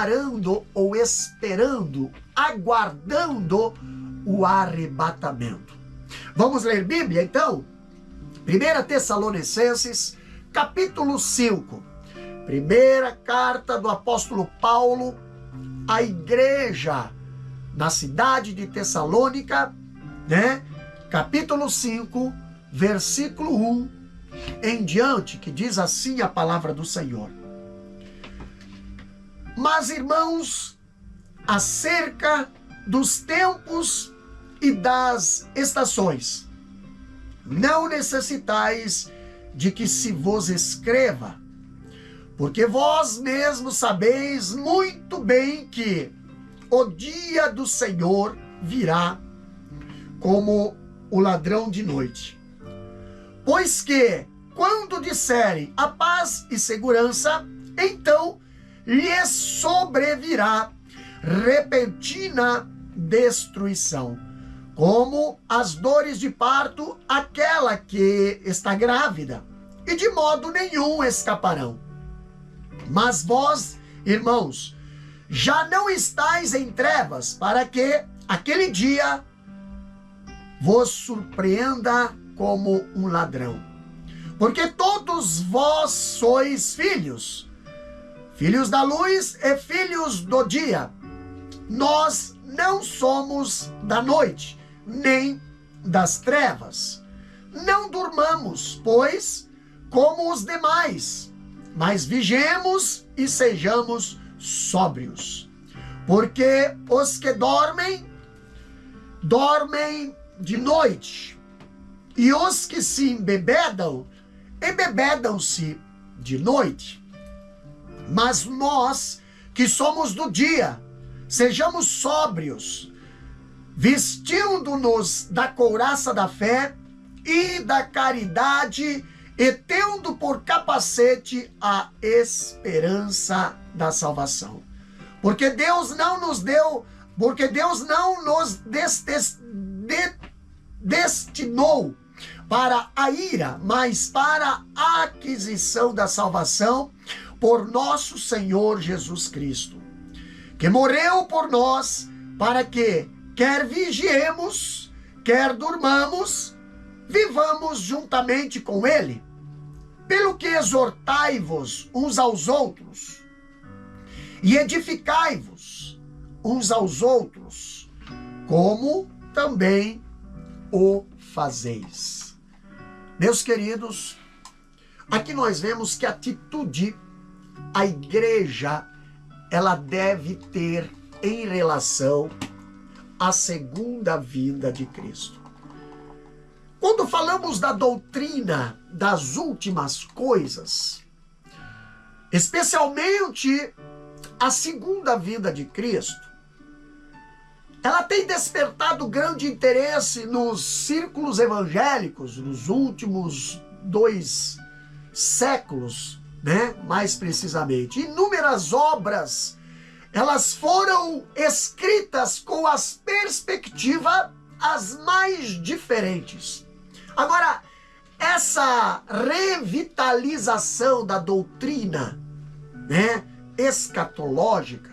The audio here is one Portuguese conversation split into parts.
preparando ou esperando, aguardando o arrebatamento. Vamos ler Bíblia, então? 1 Tessalonicenses, capítulo 5. Primeira carta do apóstolo Paulo à igreja na cidade de Tessalônica, né? Capítulo 5, versículo 1 em diante, que diz assim a palavra do Senhor. Mas, irmãos, acerca dos tempos e das estações, não necessitais de que se vos escreva, porque vós mesmos sabeis muito bem que o dia do Senhor virá como o ladrão de noite. Pois que, quando disserem a paz e segurança, então lhes sobrevirá repentina destruição, como as dores de parto aquela que está grávida, e de modo nenhum escaparão. Mas vós, irmãos, já não estáis em trevas, para que aquele dia vos surpreenda como um ladrão. Porque todos vós sois filhos, filhos da luz e filhos do dia. Nós não somos da noite, nem das trevas. Não durmamos, pois, como os demais, mas vigiemos e sejamos sóbrios. Porque os que dormem, dormem de noite, e os que se embebedam, embebedam-se de noite. Mas nós, que somos do dia, sejamos sóbrios, vestindo-nos da couraça da fé e da caridade, e tendo por capacete a esperança da salvação. Porque Deus não nos destinou para a ira, mas para a aquisição da salvação por nosso Senhor Jesus Cristo, que morreu por nós, para que, quer vigiemos, quer durmamos, vivamos juntamente com Ele. Pelo que exortai-vos uns aos outros e edificai-vos uns aos outros, como também o fazeis. Meus queridos, aqui nós vemos que atitude a igreja ela deve ter em relação à segunda vinda de Cristo. Quando falamos da doutrina das últimas coisas, especialmente a segunda vinda de Cristo, ela tem despertado grande interesse nos círculos evangélicos nos últimos 2 séculos, né? Mais precisamente. Inúmeras obras, elas foram escritas com as perspectivas as mais diferentes. Agora, essa revitalização da doutrina, né, escatológica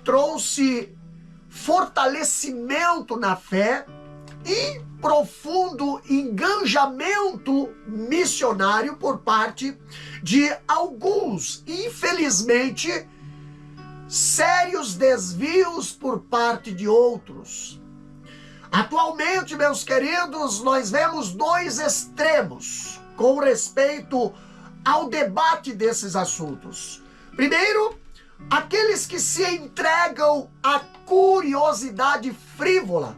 trouxe fortalecimento na fé e profundo engajamento missionário por parte de alguns, infelizmente, sérios desvios por parte de outros. Atualmente, meus queridos, nós vemos 2 extremos com respeito ao debate desses assuntos. Primeiro, aqueles que se entregam à curiosidade frívola.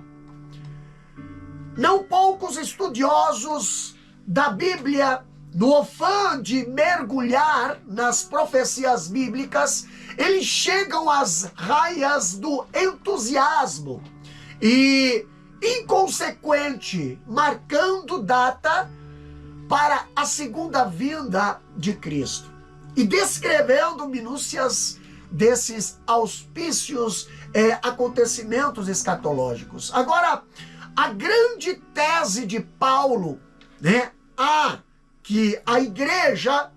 Não poucos estudiosos da Bíblia, no afã de mergulhar nas profecias bíblicas, eles chegam às raias do entusiasmo e, inconsequente, marcando data para a segunda vinda de Cristo e descrevendo minúcias desses auspícios, acontecimentos escatológicos. Agora, a grande tese de Paulo, né, que a igreja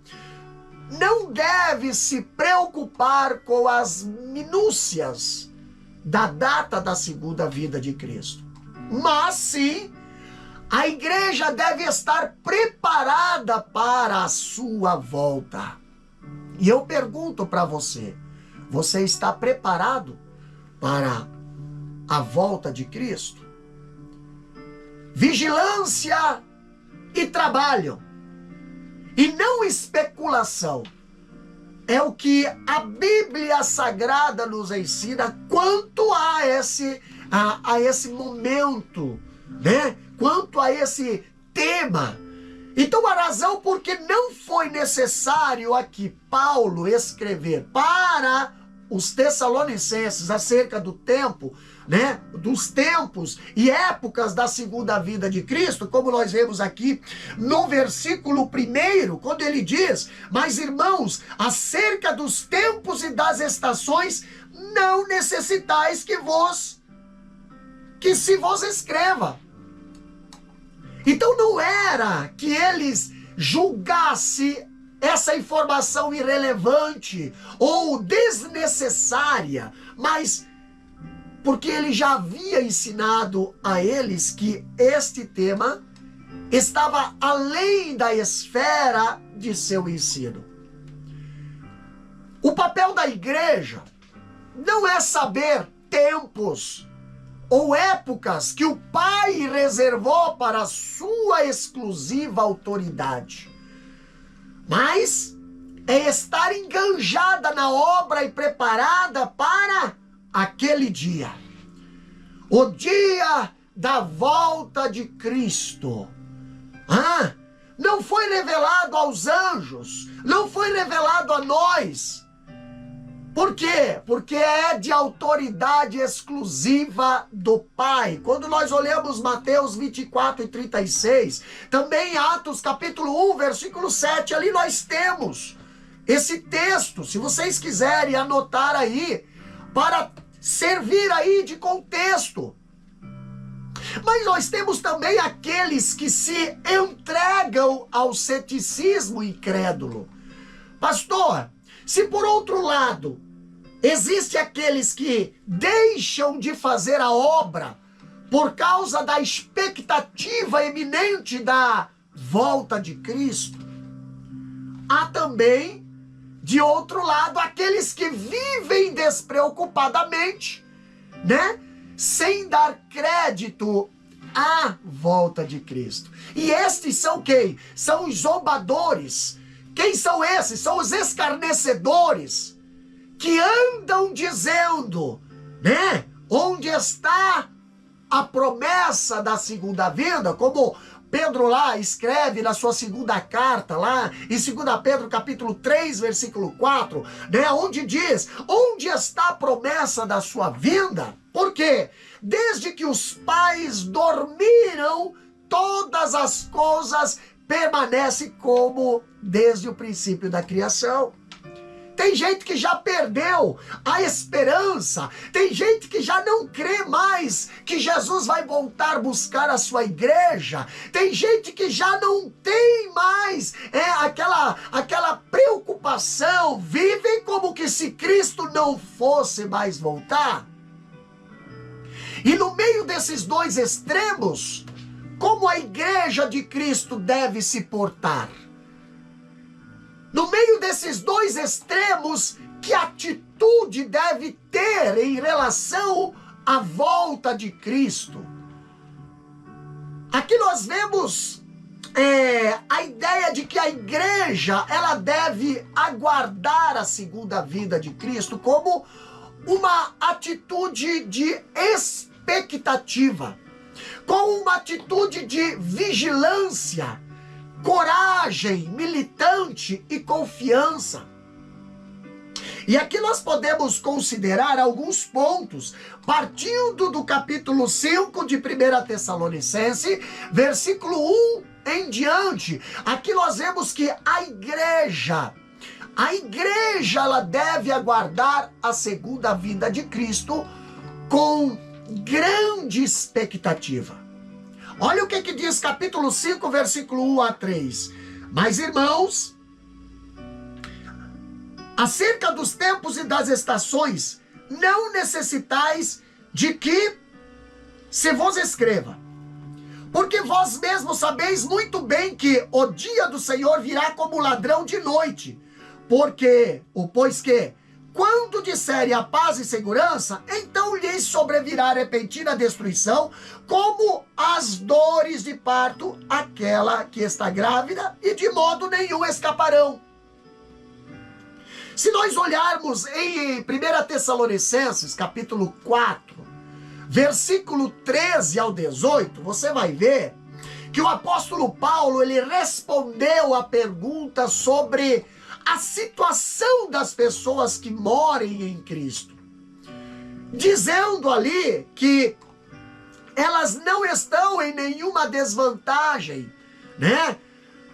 não deve se preocupar com as minúcias da data da segunda vinda de Cristo. Mas sim, a igreja deve estar preparada para a sua volta. E eu pergunto para você, você está preparado para a volta de Cristo? Vigilância e trabalho, e não especulação, é o que a Bíblia Sagrada nos ensina quanto a esse momento, né? Quanto a esse tema. Então a razão por que não foi necessário aqui Paulo escrever para os Tessalonicenses acerca do tempo, né, dos tempos e épocas da segunda vinda de Cristo, como nós vemos aqui no versículo 1, quando ele diz: mas irmãos, acerca dos tempos e das estações, não necessitais que se vos escreva. Então não era que eles julgassem essa informação irrelevante ou desnecessária, mas porque ele já havia ensinado a eles que este tema estava além da esfera de seu ensino. O papel da igreja não é saber tempos ou épocas que o Pai reservou para a sua exclusiva autoridade, mas é estar enganjada na obra e preparada para aquele dia, o dia da volta de Cristo. Não foi revelado aos anjos, não foi revelado a nós. Por quê? Porque é de autoridade exclusiva do Pai. Quando nós olhamos Mateus 24 e 36, também Atos capítulo 1, versículo 7, ali nós temos esse texto, se vocês quiserem anotar aí, para servir aí de contexto. Mas nós temos também aqueles que se entregam ao ceticismo incrédulo. Pastor, se por outro lado, existe aqueles que deixam de fazer a obra por causa da expectativa eminente da volta de Cristo, há também, de outro lado, aqueles que vivem despreocupadamente, né? Sem dar crédito à volta de Cristo. E estes são quem? São os zombadores. Quem são esses? São os escarnecedores que andam dizendo, né? Onde está a promessa da segunda vinda? Como Pedro lá escreve na sua segunda carta, lá em 2 Pedro capítulo 3, versículo 4, né? Onde diz, onde está a promessa da sua vinda? Por quê? Desde que os pais dormiram, todas as coisas permanecem como desde o princípio da criação. Tem gente que já perdeu a esperança, tem gente que já não crê mais que Jesus vai voltar buscar a sua igreja, tem gente que já não tem mais aquela preocupação, vivem como que se Cristo não fosse mais voltar. E no meio desses dois extremos, como a igreja de Cristo deve se portar? No meio desses dois extremos, que atitude deve ter em relação à volta de Cristo? Aqui nós vemos a ideia de que a igreja ela deve aguardar a segunda vinda de Cristo como uma atitude de expectativa, com uma atitude de vigilância, coragem, militante e confiança. E aqui nós podemos considerar alguns pontos, partindo do capítulo 5 de 1 Tessalonicenses, versículo 1 em diante. Aqui nós vemos que a igreja ela deve aguardar a segunda vinda de Cristo com grande expectativa. Olha o que diz capítulo 5, versículo 1 a 3. Mas, irmãos, acerca dos tempos e das estações, não necessitais de que se vos escreva. Porque vós mesmos sabeis muito bem que o dia do Senhor virá como ladrão de noite. Pois que, quando disserem a paz e segurança, então lhes sobrevirá repentina destruição, como as dores de parto, aquela que está grávida, e de modo nenhum escaparão. Se nós olharmos em 1 Tessalonicenses, capítulo 4, versículo 13 ao 18, você vai ver que o apóstolo Paulo, ele respondeu a pergunta sobre a situação das pessoas que morem em Cristo, dizendo ali que elas não estão em nenhuma desvantagem, né,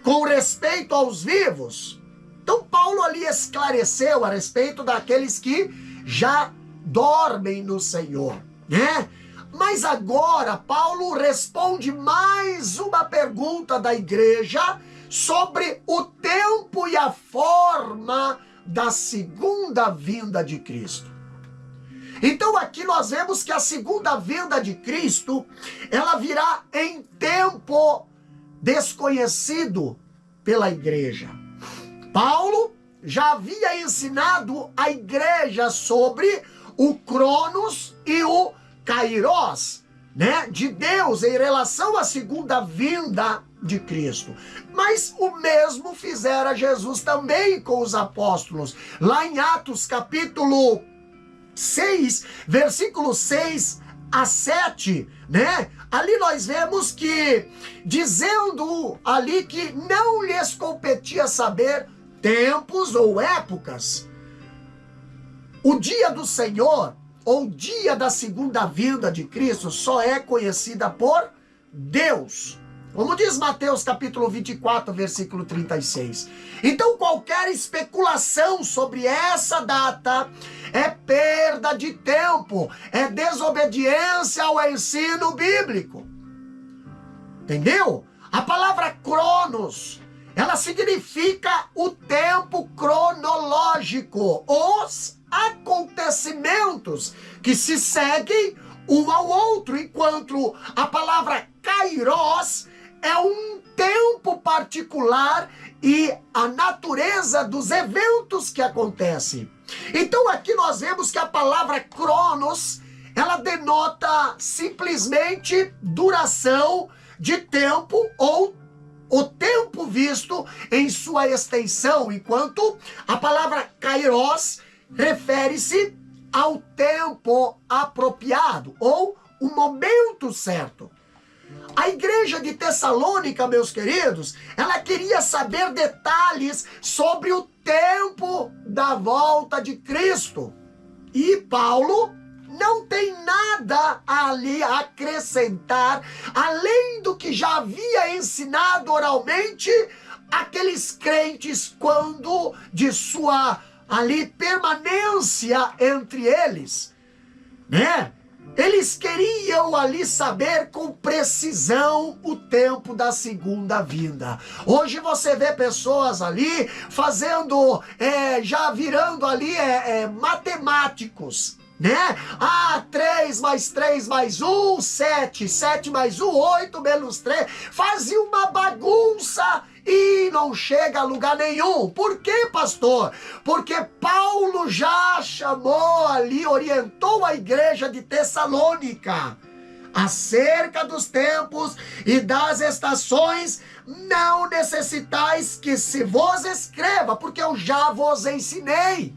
com respeito aos vivos. Então Paulo ali esclareceu a respeito daqueles que já dormem no Senhor, né? Mas agora Paulo responde mais uma pergunta da igreja sobre o tempo e a forma da segunda vinda de Cristo. Então aqui nós vemos que a segunda vinda de Cristo, ela virá em tempo desconhecido pela igreja. Paulo já havia ensinado a igreja sobre o Cronos e o Kairos, né, de Deus em relação à segunda vinda de Cristo. Mas o mesmo fizera Jesus também com os apóstolos. Lá em Atos capítulo 6, versículo 6 a 7, né? Ali nós vemos que, dizendo ali que não lhes competia saber tempos ou épocas, o dia do Senhor, ou dia da segunda vinda de Cristo, só é conhecida por Deus. Como diz Mateus capítulo 24, versículo 36. Então qualquer especulação sobre essa data é perda de tempo, é desobediência ao ensino bíblico. Entendeu? A palavra cronos, ela significa o tempo cronológico, os acontecimentos que se seguem um ao outro, enquanto a palavra kairos é um tempo particular e a natureza dos eventos que acontecem. Então aqui nós vemos que a palavra cronos, ela denota simplesmente duração de tempo ou o tempo visto em sua extensão, enquanto a palavra kairos refere-se ao tempo apropriado ou o momento certo. A igreja de Tessalônica, meus queridos, ela queria saber detalhes sobre o tempo da volta de Cristo. E Paulo não tem nada ali a acrescentar, além do que já havia ensinado oralmente aqueles crentes quando de sua ali permanência entre eles, né? Eles queriam ali saber com precisão o tempo da segunda vinda. Hoje você vê pessoas ali fazendo, já virando ali matemáticos, né? 3 mais 3 mais 1, 7. 7 mais 1, 8 menos 3. Fazia uma bagunça e não chega a lugar nenhum. Por quê, pastor? Porque Paulo já chamou ali, orientou a igreja de Tessalônica acerca dos tempos e das estações. Não necessitais que se vos escreva, porque eu já vos ensinei.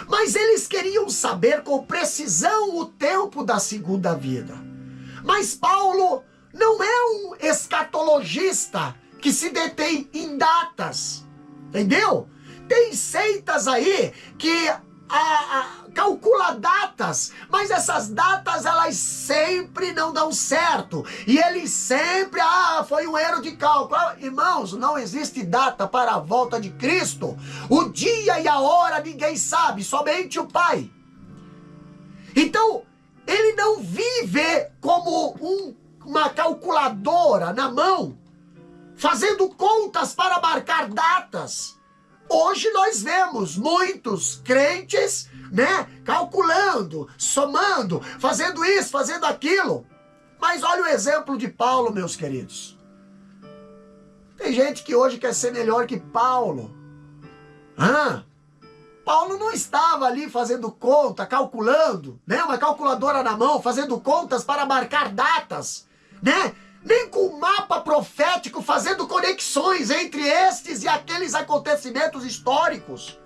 Mas eles queriam saber com precisão o tempo da segunda vida. Mas Paulo não é um escatologista que se detém em datas, entendeu? Tem seitas aí que calcula datas, mas essas datas elas sempre não dão certo. E eles sempre, foi um erro de cálculo. Irmãos, não existe data para a volta de Cristo. O dia e a hora ninguém sabe, somente o Pai. Então, ele não vive como uma calculadora na mão, fazendo contas para marcar datas. Hoje nós vemos muitos crentes, né, calculando, somando, fazendo isso, fazendo aquilo. Mas olha o exemplo de Paulo, meus queridos. Tem gente que hoje quer ser melhor que Paulo. Paulo não estava ali fazendo conta, calculando, né, uma calculadora na mão, fazendo contas para marcar datas, né? Nem com o mapa profético fazendo conexões entre estes e aqueles acontecimentos históricos.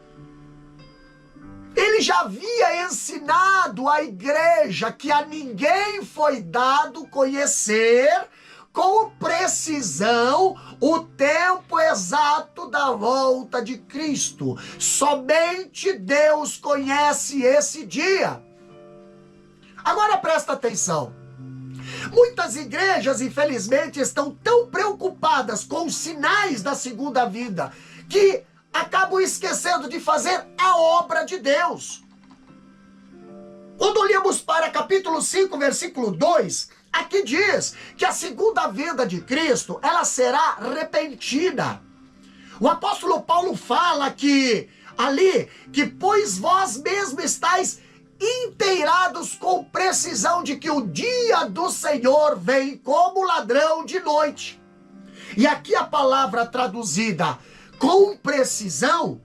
Ele já havia ensinado à igreja que a ninguém foi dado conhecer com precisão o tempo exato da volta de Cristo. Somente Deus conhece esse dia. Agora presta atenção. Muitas igrejas, infelizmente, estão tão preocupadas com os sinais da segunda vinda que acabam esquecendo de fazer a obra de Deus. Quando olhamos para capítulo 5, versículo 2, aqui diz que a segunda vinda de Cristo, ela será repentina. O apóstolo Paulo fala que pois vós mesmos estáis inteirados com precisão de que o dia do Senhor vem como ladrão de noite. E aqui a palavra traduzida com precisão,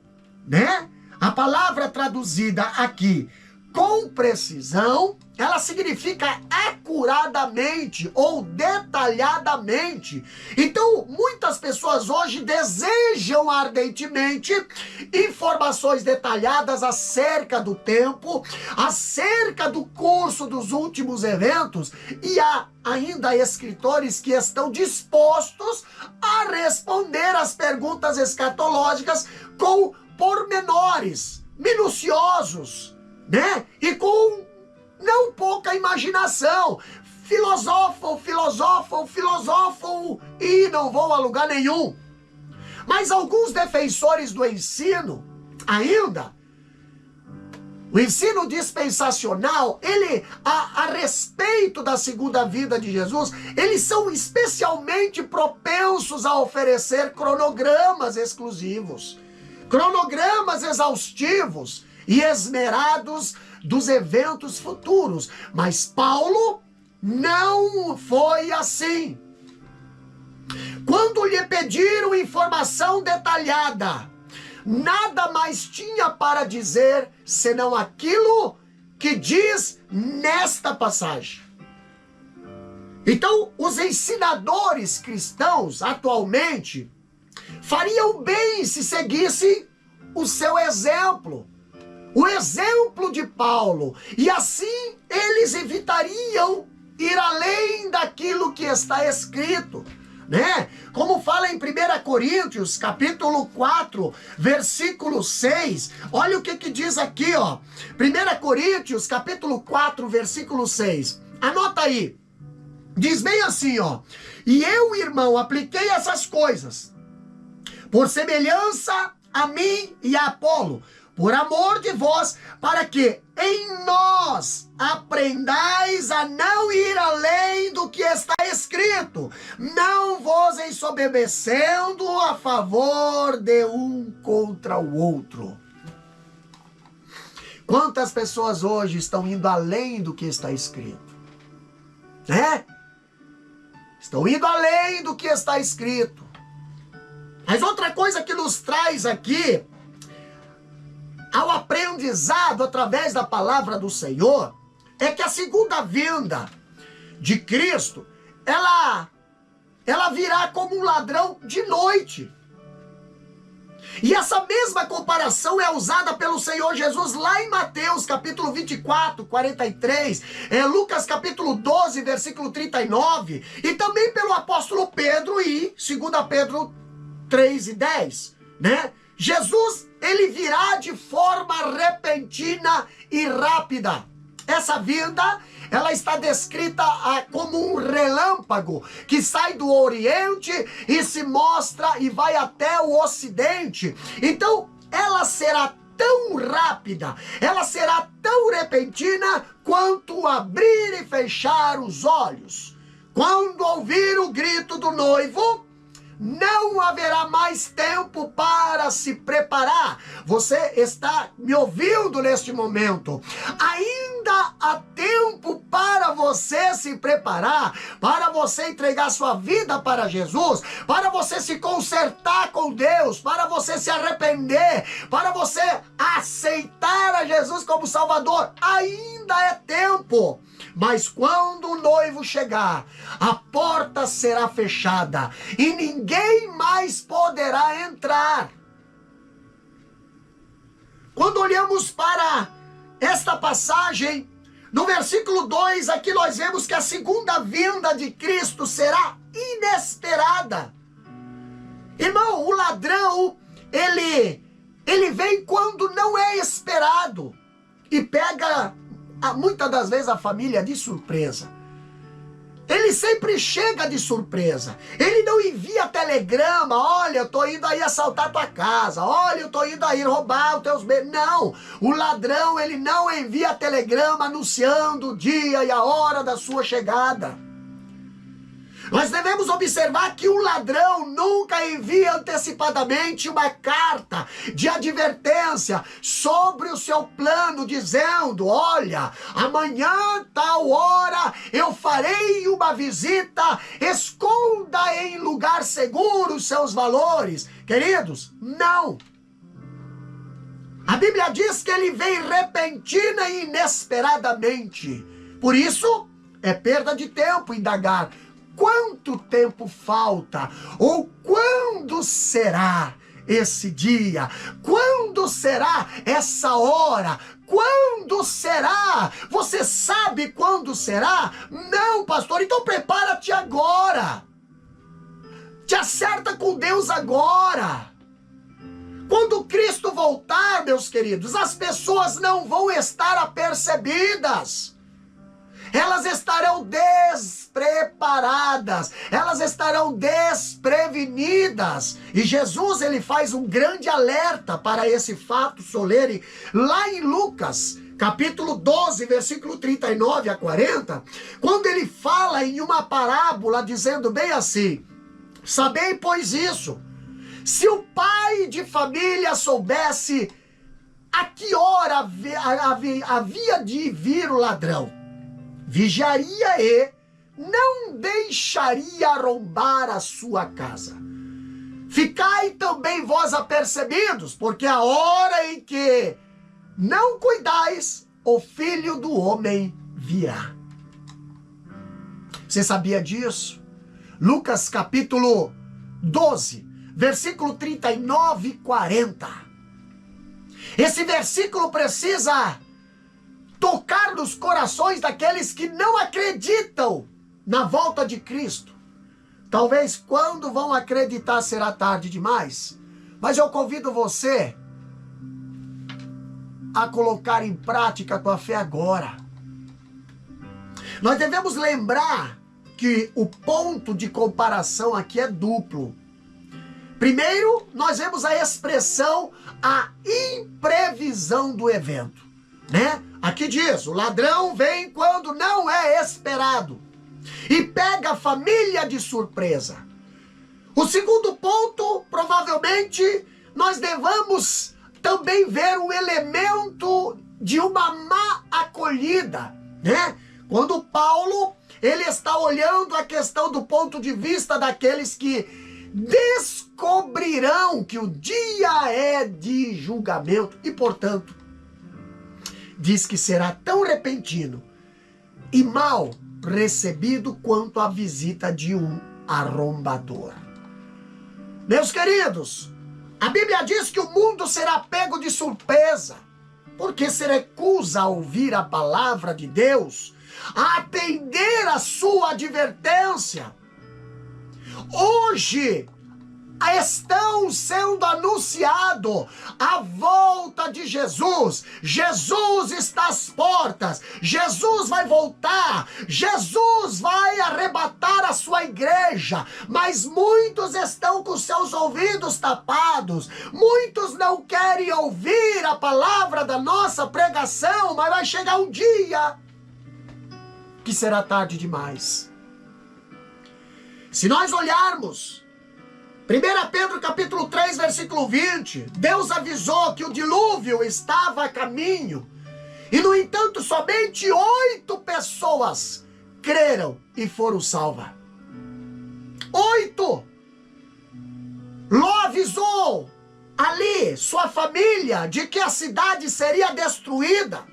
né? A palavra traduzida aqui com precisão, ela significa acuradamente ou detalhadamente. Então, muitas pessoas hoje desejam ardentemente informações detalhadas acerca do tempo, acerca do curso dos últimos eventos, e há ainda escritores que estão dispostos a responder às perguntas escatológicas com pormenores minuciosos, né? E com não pouca imaginação. Filosofam e não vão a lugar nenhum. Mas alguns defensores do ensino, ainda, o ensino dispensacional, ele, a respeito da segunda vinda de Jesus, eles são especialmente propensos a oferecer cronogramas exclusivos, cronogramas exaustivos e esmerados dos eventos futuros. Mas Paulo não foi assim. Quando lhe pediram informação detalhada, nada mais tinha para dizer senão aquilo que diz nesta passagem. Então, os ensinadores cristãos atualmente fariam bem se seguissem o seu exemplo, o exemplo de Paulo, e assim eles evitariam ir além daquilo que está escrito, né? Como fala em 1 Coríntios, capítulo 4, versículo 6, olha o que diz aqui, ó. 1 Coríntios, capítulo 4, versículo 6, anota aí, diz bem assim, ó: e eu, irmão, apliquei essas coisas, por semelhança a mim e a Apolo, por amor de vós, para que em nós aprendais a não ir além do que está escrito, não vos ensoberbecendo a favor de um contra o outro. Quantas pessoas hoje estão indo além do que está escrito, né? Estão indo além do que está escrito. Mas outra coisa que nos traz aqui ao aprendizado através da palavra do Senhor é que a segunda vinda de Cristo, ela virá como um ladrão de noite. E essa mesma comparação é usada pelo Senhor Jesus lá em Mateus capítulo 24, 43, Lucas capítulo 12, versículo 39, e também pelo apóstolo Pedro e 2 Pedro 3 e 10, né? Jesus, ele virá de forma repentina e rápida. Essa vinda, ela está descrita como um relâmpago que sai do Oriente e se mostra e vai até o Ocidente. Então, ela será tão rápida, ela será tão repentina quanto abrir e fechar os olhos. Quando ouvir o grito do noivo, não haverá mais tempo para se preparar. Você está me ouvindo neste momento. Ainda há tempo para você se preparar, para você entregar sua vida para Jesus, para você se consertar com Deus, para você se arrepender, para você aceitar a Jesus como Salvador. Ainda é tempo. Mas quando o noivo chegar, a porta será fechada e ninguém mais poderá entrar. Quando olhamos para esta passagem, no versículo 2, aqui nós vemos que a segunda vinda de Cristo será inesperada. Irmão, o ladrão, ele vem quando não é esperado e pega muitas das vezes a família de surpresa. Ele sempre chega de surpresa. Ele não envia telegrama: olha, eu tô indo aí assaltar tua casa, olha, eu tô indo aí roubar os teus bens. Não, o ladrão, ele não envia telegrama anunciando o dia e a hora da sua chegada. Nós devemos observar que o ladrão nunca envia antecipadamente uma carta de advertência sobre o seu plano, dizendo: olha, amanhã, tal hora, eu farei uma visita, esconda em lugar seguro os seus valores. Queridos, não. A Bíblia diz que ele vem repentina e inesperadamente. Por isso, é perda de tempo indagar quanto tempo falta, ou quando será esse dia, quando será essa hora, quando será? Você sabe quando será? Não, pastor, então prepara-te agora, te acerta com Deus agora. Quando Cristo voltar, meus queridos, as pessoas não vão estar apercebidas. Elas estarão despreparadas, elas estarão desprevenidas. E Jesus, ele faz um grande alerta para esse fato solene lá em Lucas, capítulo 12, versículo 39 a 40, quando ele fala em uma parábola dizendo bem assim: sabei, pois, isso, se o pai de família soubesse a que hora havia de vir o ladrão, vigiaria e não deixaria arrombar a sua casa. Ficai também vós apercebidos, porque a hora em que não cuidais, o Filho do Homem virá. Você sabia disso? Lucas capítulo 12, versículo 39 e 40. Esse versículo precisa tocar nos corações daqueles que não acreditam na volta de Cristo. Talvez quando vão acreditar será tarde demais, mas eu convido você a colocar em prática com a fé agora. Nós devemos lembrar que o ponto de comparação aqui é duplo. Primeiro, nós vemos a expressão, a imprevisão do evento, né? Aqui diz: o ladrão vem quando não é esperado e pega a família de surpresa. O segundo ponto, provavelmente, nós devamos também ver o elemento de uma má acolhida, né? Quando Paulo, ele está olhando a questão do ponto de vista daqueles que descobrirão que o dia é de julgamento e, portanto, diz que será tão repentino e mal recebido quanto a visita de um arrombador. Meus queridos, a Bíblia diz que o mundo será pego de surpresa, porque se recusa a ouvir a palavra de Deus, a atender a sua advertência. Hoje estão sendo anunciado a volta de Jesus. Jesus está às portas. Jesus vai voltar. Jesus vai arrebatar a sua igreja. Mas muitos estão com seus ouvidos tapados. Muitos não querem ouvir a palavra da nossa pregação. Mas vai chegar um dia que será tarde demais. Se nós olharmos 1 Pedro capítulo 3, versículo 20, Deus avisou que o dilúvio estava a caminho, e no entanto somente 8 pessoas creram e foram salvas. 8! Ló avisou ali sua família de que a cidade seria destruída,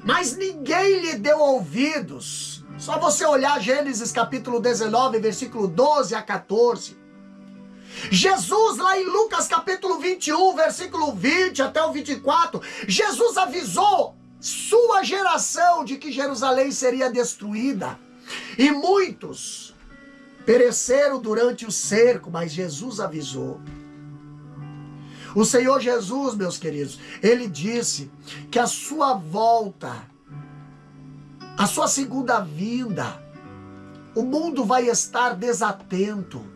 mas ninguém lhe deu ouvidos. Só você olhar Gênesis capítulo 19, versículo 12 a 14. Jesus, lá em Lucas capítulo 21, versículo 20 até o 24, Jesus avisou sua geração de que Jerusalém seria destruída. E muitos pereceram durante o cerco, mas Jesus avisou. O Senhor Jesus, meus queridos, ele disse que a sua volta, a sua segunda vinda, o mundo vai estar desatento.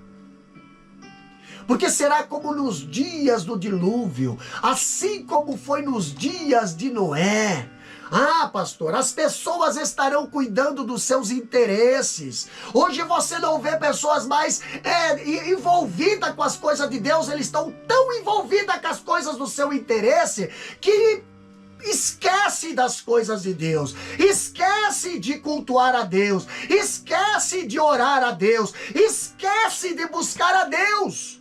Porque será como nos dias do dilúvio, assim como foi nos dias de Noé. Ah, pastor, as pessoas estarão cuidando dos seus interesses. Hoje você não vê pessoas mais envolvidas com as coisas de Deus. Eles estão tão envolvidas com as coisas do seu interesse que esquece das coisas de Deus, esquece de cultuar a Deus, esquece de orar a Deus, esquece de buscar a Deus.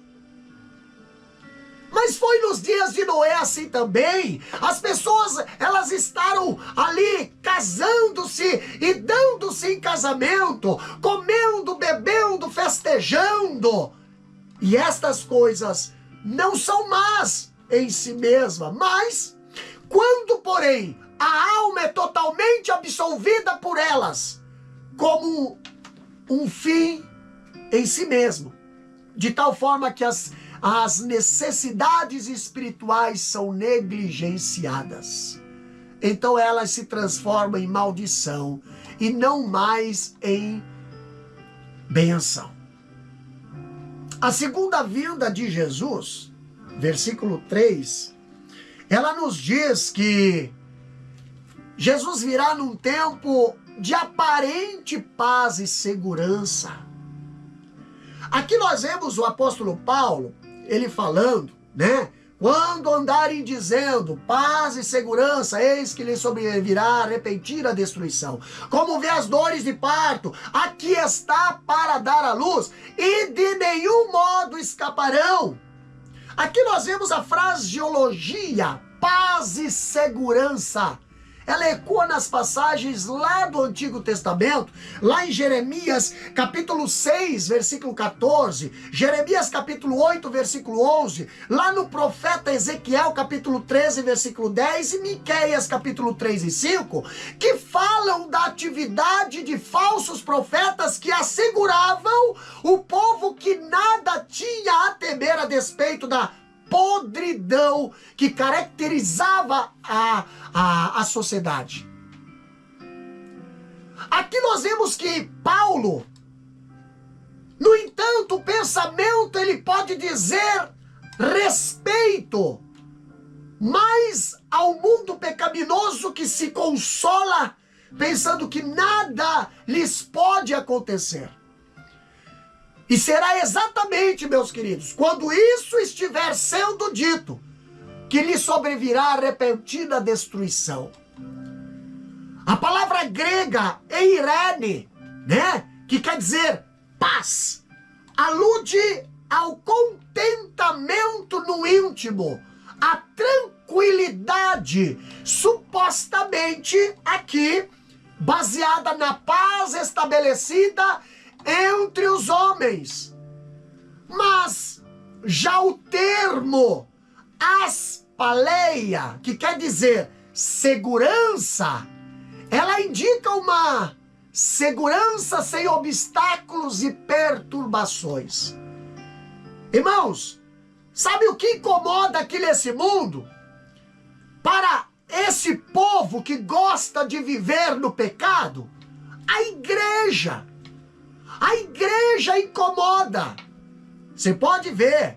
Mas foi nos dias de Noé assim também. As pessoas, elas estavam ali casando-se e dando-se em casamento, comendo, bebendo, festejando. E estas coisas não são más em si mesma, mas quando, porém, a alma é totalmente absolvida por elas, como um fim em si mesmo, de tal forma que as necessidades espirituais são negligenciadas. Então elas se transformam em maldição e não mais em bênção. A segunda vinda de Jesus, versículo 3, ela nos diz que Jesus virá num tempo de aparente paz e segurança. Aqui nós vemos o apóstolo Paulo, ele falando, né? Quando andarem dizendo paz e segurança, eis que lhe sobrevirá repentina destruição. Como vê as dores de parto, aqui está para dar à luz, e de nenhum modo escaparão. Aqui nós vemos a fraseologia, paz e segurança. Ela ecoa nas passagens lá do Antigo Testamento, lá em Jeremias capítulo 6, versículo 14, Jeremias capítulo 8, versículo 11, lá no profeta Ezequiel capítulo 13, versículo 10 e Miqueias capítulo 3 e 5, que falam da atividade de falsos profetas que asseguravam o povo que nada tinha a temer a despeito da podridão que caracterizava a sociedade. Aqui nós vemos que Paulo, no entanto, o pensamento ele pode dizer respeito mais ao mundo pecaminoso que se consola pensando que nada lhes pode acontecer. E será exatamente, meus queridos, quando isso estiver sendo dito, que lhe sobrevirá a repentina destruição. A palavra grega eirene, né, que quer dizer paz, alude ao contentamento no íntimo, a tranquilidade, supostamente aqui, baseada na paz estabelecida entre os homens. Mas já o termo aspaleia, que quer dizer segurança, ela indica uma segurança sem obstáculos e perturbações. Irmãos, sabe o que incomoda aqui nesse mundo? Para esse povo que gosta de viver no pecado, a igreja. A igreja incomoda. Você pode ver,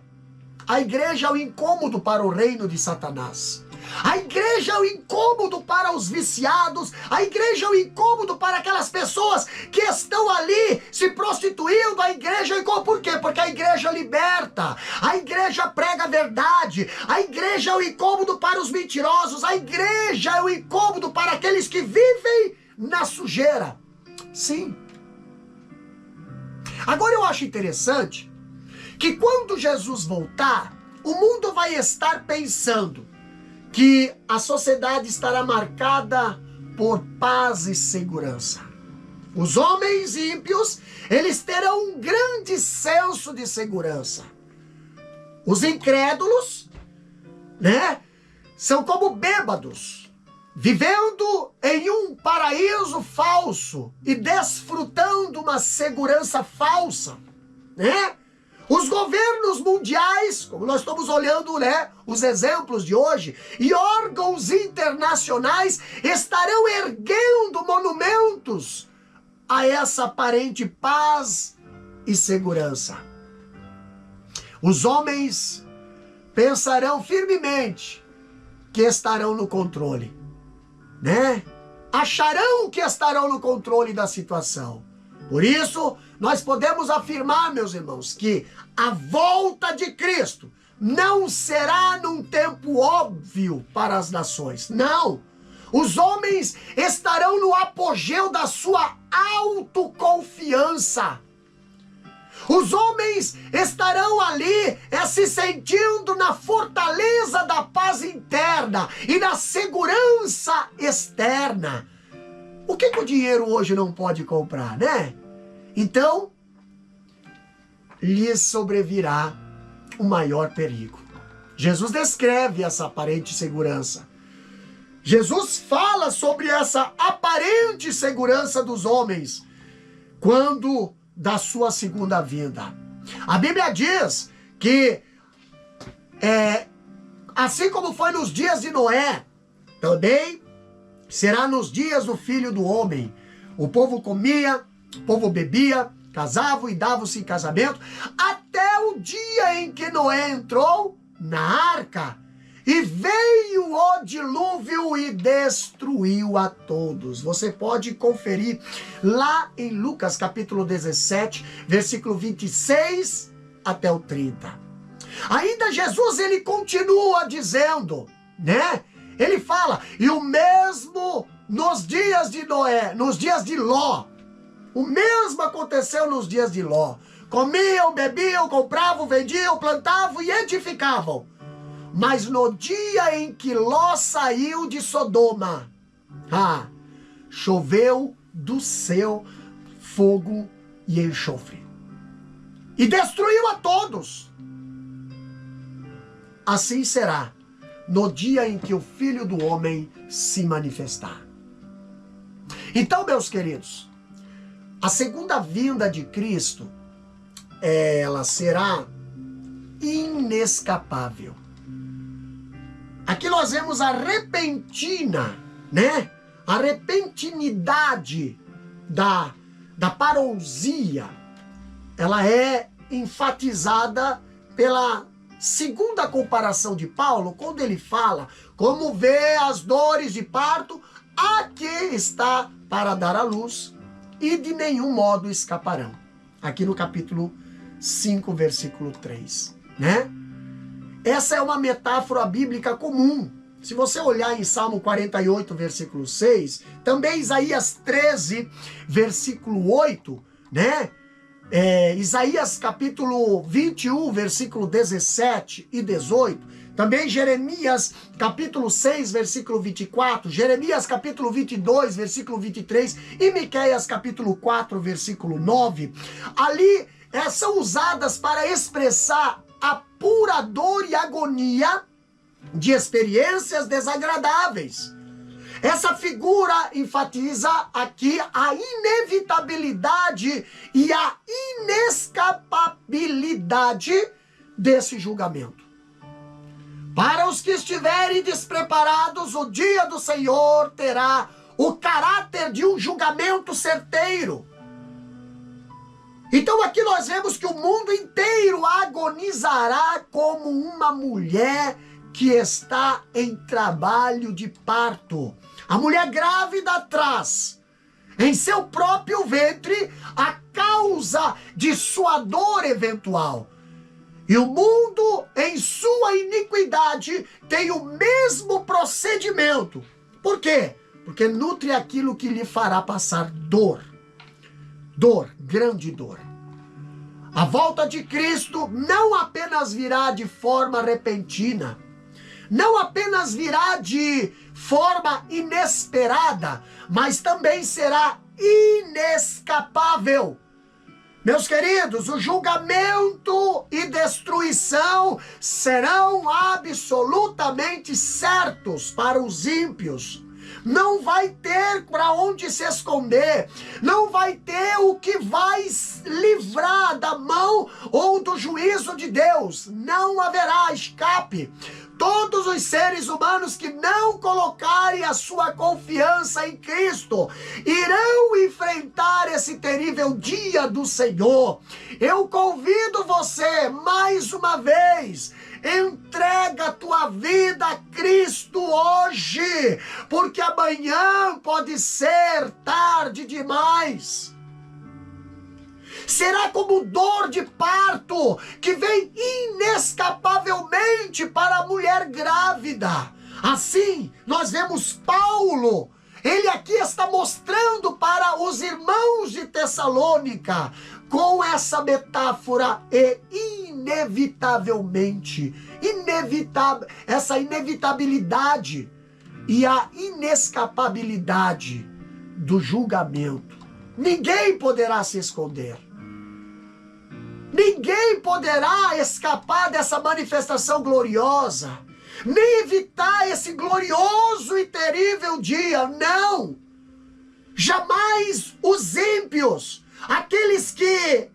a igreja é o incômodo para o reino de Satanás. A igreja é o incômodo para os viciados. A igreja é o incômodo para aquelas pessoas que estão ali se prostituindo. A igreja é o incômodo. Por quê? Porque a igreja verdade. A igreja é o incômodo para os mentirosos. A igreja é o incômodo para aqueles que vivem na sujeira. Sim. Agora eu acho interessante que quando Jesus voltar, o mundo vai estar pensando que a sociedade estará marcada por paz e segurança. Os homens ímpios, eles terão um grande senso de segurança. Os incrédulos, né, são como bêbados, vivendo em um paraíso falso e desfrutando uma segurança falsa, né? Os governos mundiais, como nós estamos olhando, né, os exemplos de hoje, e órgãos internacionais estarão erguendo monumentos a essa aparente paz e segurança. Os homens pensarão firmemente que estarão no controle, né? Acharão que estarão no controle da situação. Por isso, nós podemos afirmar, meus irmãos, que a volta de Cristo não será num tempo óbvio para as nações. Não! Os homens estarão no apogeu da sua autoconfiança. Os homens estarão ali se sentindo na fortaleza da paz interna e na segurança externa. O que o dinheiro hoje não pode comprar, né? Então, lhes sobrevirá o maior perigo. Jesus descreve essa aparente segurança. Jesus fala sobre essa aparente segurança dos homens quando da sua segunda vinda. A Bíblia diz que assim como foi nos dias de Noé, também será nos dias do Filho do Homem. O povo comia, o povo bebia, casava e dava-se em casamento, até o dia em que Noé entrou na arca. E veio o dilúvio e destruiu a todos. Você pode conferir lá em Lucas capítulo 17, versículo 26 até o 30. Ainda Jesus, ele continua dizendo, né? Ele fala, e o mesmo nos dias de Noé, nos dias de Ló. O mesmo aconteceu nos dias de Ló. Comiam, bebiam, compravam, vendiam, plantavam e edificavam. Mas no dia em que Ló saiu de Sodoma, choveu do céu fogo e enxofre. E destruiu a todos. Assim será no dia em que o Filho do Homem se manifestar. Então, meus queridos, a segunda vinda de Cristo, ela será inescapável. Aqui nós vemos a repentina, né? A repentinidade da parousia. Ela é enfatizada pela segunda comparação de Paulo, quando ele fala como vê as dores de parto, a que está para dar à luz, e de nenhum modo escaparão. Aqui no capítulo 5, versículo 3, né? Essa é uma metáfora bíblica comum. Se você olhar em Salmo 48, versículo 6, também Isaías 13, versículo 8, né? Isaías capítulo 21, versículo 17 e 18, também Jeremias capítulo 6, versículo 24, Jeremias capítulo 22, versículo 23 e Miqueias capítulo 4, versículo 9, ali são usadas para expressar a pura dor e agonia de experiências desagradáveis. Essa figura enfatiza aqui a inevitabilidade e a inescapabilidade desse julgamento. Para os que estiverem despreparados, o dia do Senhor terá o caráter de um julgamento certeiro. Então aqui nós vemos que o mundo inteiro agonizará como uma mulher que está em trabalho de parto. A mulher grávida traz em seu próprio ventre a causa de sua dor eventual. E o mundo, em sua iniquidade, tem o mesmo procedimento. Por quê? Porque nutre aquilo que lhe fará passar dor. Dor, grande dor. A volta de Cristo não apenas virá de forma repentina, não apenas virá de forma inesperada, mas também será inescapável. Meus queridos, o julgamento e destruição serão absolutamente certos para os ímpios. Não vai ter para onde se esconder, não vai ter o que vai livrar da mão ou do juízo de Deus. Não haverá escape. Todos os seres humanos que não colocarem a sua confiança em Cristo irão enfrentar esse terrível dia do Senhor. Eu convido você mais uma vez, entrega a tua vida a Cristo hoje, porque amanhã pode ser tarde demais. Será como dor de parto que vem inescapavelmente para a mulher grávida. Assim, nós vemos Paulo. Ele aqui está mostrando para os irmãos de Tessalônica com essa metáfora e essa inevitabilidade e a inescapabilidade do julgamento. Ninguém poderá se esconder. Ninguém poderá escapar dessa manifestação gloriosa, nem evitar esse glorioso e terrível dia. Não! Jamais os ímpios, aqueles que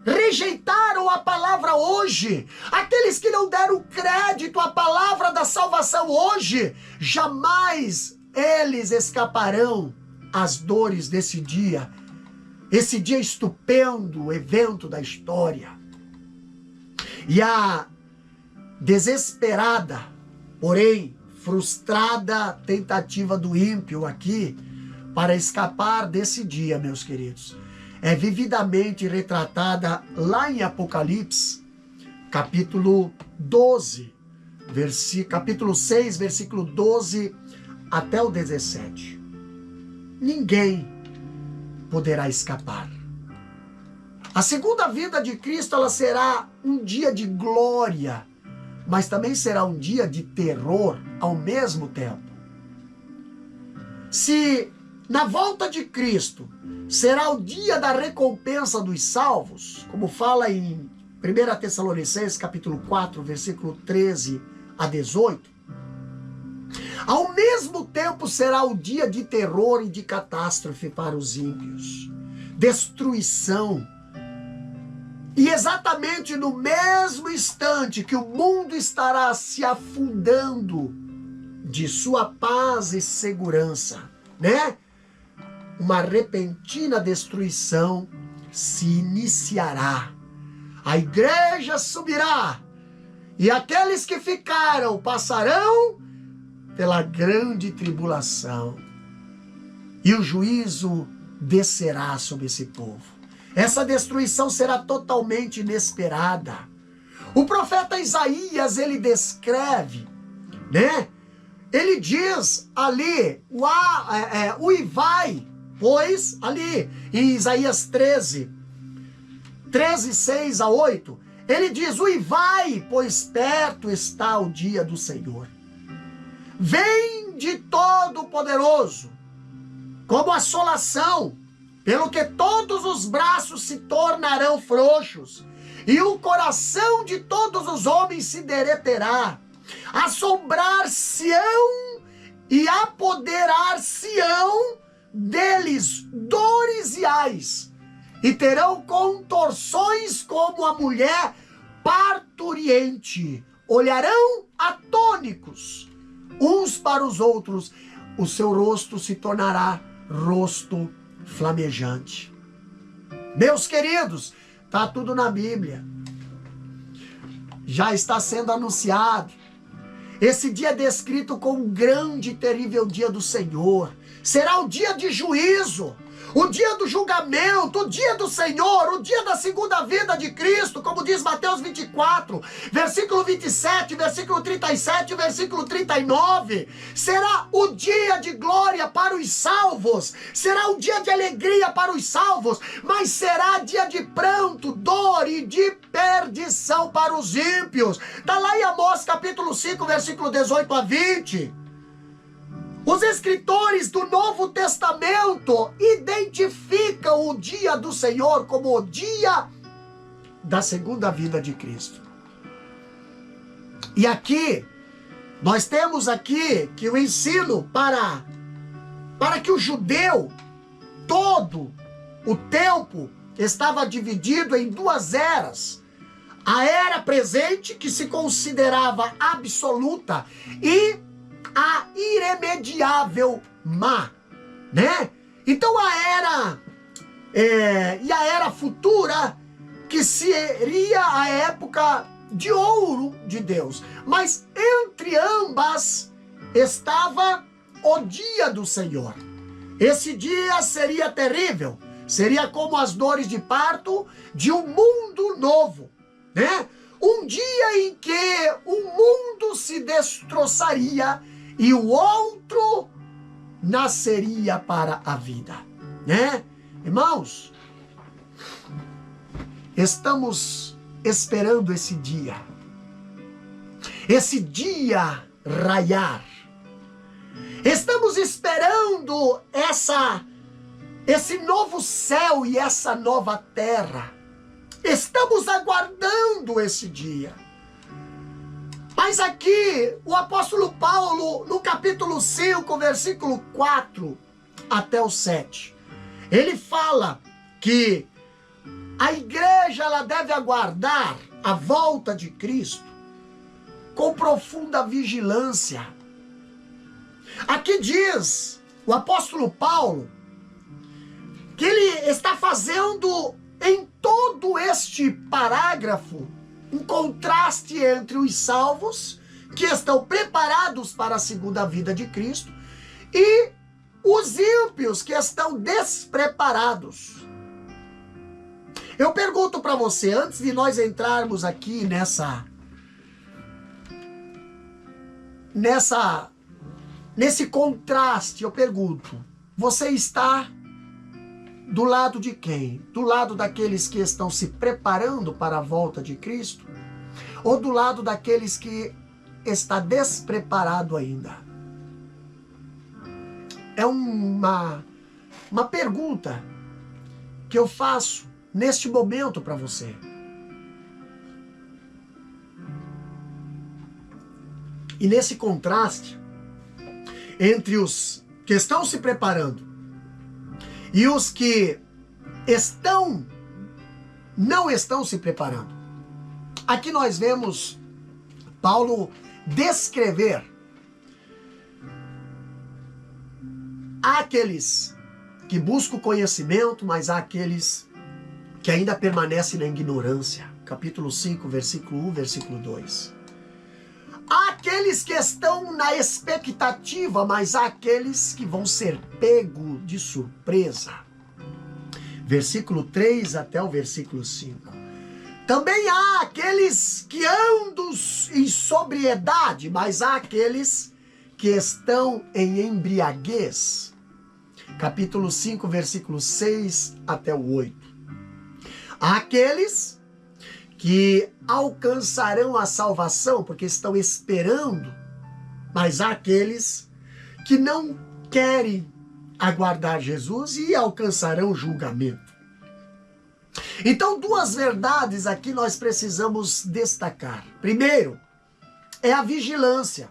rejeitaram a palavra hoje, aqueles que não deram crédito à palavra da salvação hoje, jamais eles escaparão às dores desse dia, esse dia estupendo, evento da história. E a desesperada, porém frustrada tentativa do ímpio aqui para escapar desse dia, meus queridos, é vividamente retratada lá em Apocalipse, capítulo 12, capítulo 6, versículo 12 até o 17. Ninguém poderá escapar. A segunda vinda de Cristo, ela será um dia de glória, mas também será um dia de terror ao mesmo tempo. Se na volta de Cristo será o dia da recompensa dos salvos, como fala em 1 Tessalonicenses capítulo 4, versículo 13 a 18, ao mesmo tempo será o dia de terror e de catástrofe para os ímpios, destruição. E exatamente no mesmo instante que o mundo estará se afundando de sua paz e segurança, né? Uma repentina destruição se iniciará. A igreja subirá e aqueles que ficaram passarão pela grande tribulação, e o juízo descerá sobre esse povo. Essa destruição será totalmente inesperada. O profeta Isaías, ele descreve, né? Ele diz ali, o Ivai, pois ali em Isaías 13, 6 a 8, ele diz, Uivai, pois perto está o dia do Senhor. Vem de Todo-Poderoso, como assolação, pelo que todos os braços se tornarão frouxos, e o coração de todos os homens se derreterá. Assombrar-se-ão e apoderar-se-ão deles dores e ais, e terão contorções como a mulher parturiente. Olharão atônicos uns para os outros, o seu rosto se tornará rosto flamejante. Meus queridos, está tudo na Bíblia. Já está sendo anunciado. Esse dia é descrito como um grande e terrível dia do Senhor. Será o dia de juízo. o dia do julgamento, o dia do Senhor, o dia da segunda vinda de Cristo, como diz Mateus 24, versículo 27, versículo 37 e versículo 39. Será o dia de glória para os salvos, será um dia de alegria para os salvos, mas será dia de pranto, dor e de perdição para os ímpios. Está lá em Amós capítulo 5, versículo 18 a 20. Os escritores do Novo Testamento identificam o dia do Senhor como o dia da segunda vinda de Cristo. E aqui, nós temos aqui que o ensino para que o judeu, todo o tempo, estava dividido em duas eras. A era presente, que se considerava absoluta, e a irremediável má, né? Então a era futura, que seria a época de ouro de Deus. Mas entre ambas estava o dia do Senhor. Esse dia seria terrível, seria como as dores de parto de um mundo novo, né? Um dia em que o mundo se destroçaria e o outro nasceria para a vida, né? Irmãos, estamos esperando esse dia raiar. Estamos esperando esse novo céu e essa nova terra. Estamos aguardando esse dia. Mas aqui, o apóstolo Paulo, no capítulo 5, versículo 4 até o 7, ele fala que a igreja ela deve aguardar a volta de Cristo com profunda vigilância. Aqui diz o apóstolo Paulo que ele está fazendo em todo este parágrafo um contraste entre os salvos, que estão preparados para a segunda vinda de Cristo, e os ímpios, que estão despreparados. Eu pergunto para você, antes de nós entrarmos aqui nesse contraste, eu pergunto, você está do lado de quem? Do lado daqueles que estão se preparando para a volta de Cristo? Ou do lado daqueles que está despreparado ainda? É uma pergunta que eu faço neste momento para você. E nesse contraste entre os que estão se preparando e os que não estão se preparando. Aqui nós vemos Paulo descrever aqueles que buscam conhecimento, mas há aqueles que ainda permanecem na ignorância. Capítulo 5, versículo 1, versículo 2. Há aqueles que estão na expectativa, mas há aqueles que vão ser pego de surpresa. Versículo 3 até o versículo 5. Também há aqueles que andam em sobriedade, mas há aqueles que estão em embriaguez. Capítulo 5, versículo 6 até o 8. Há aqueles que alcançarão a salvação, porque estão esperando, mas há aqueles que não querem aguardar Jesus e alcançarão o julgamento. Então, duas verdades aqui nós precisamos destacar. Primeiro, é a vigilância.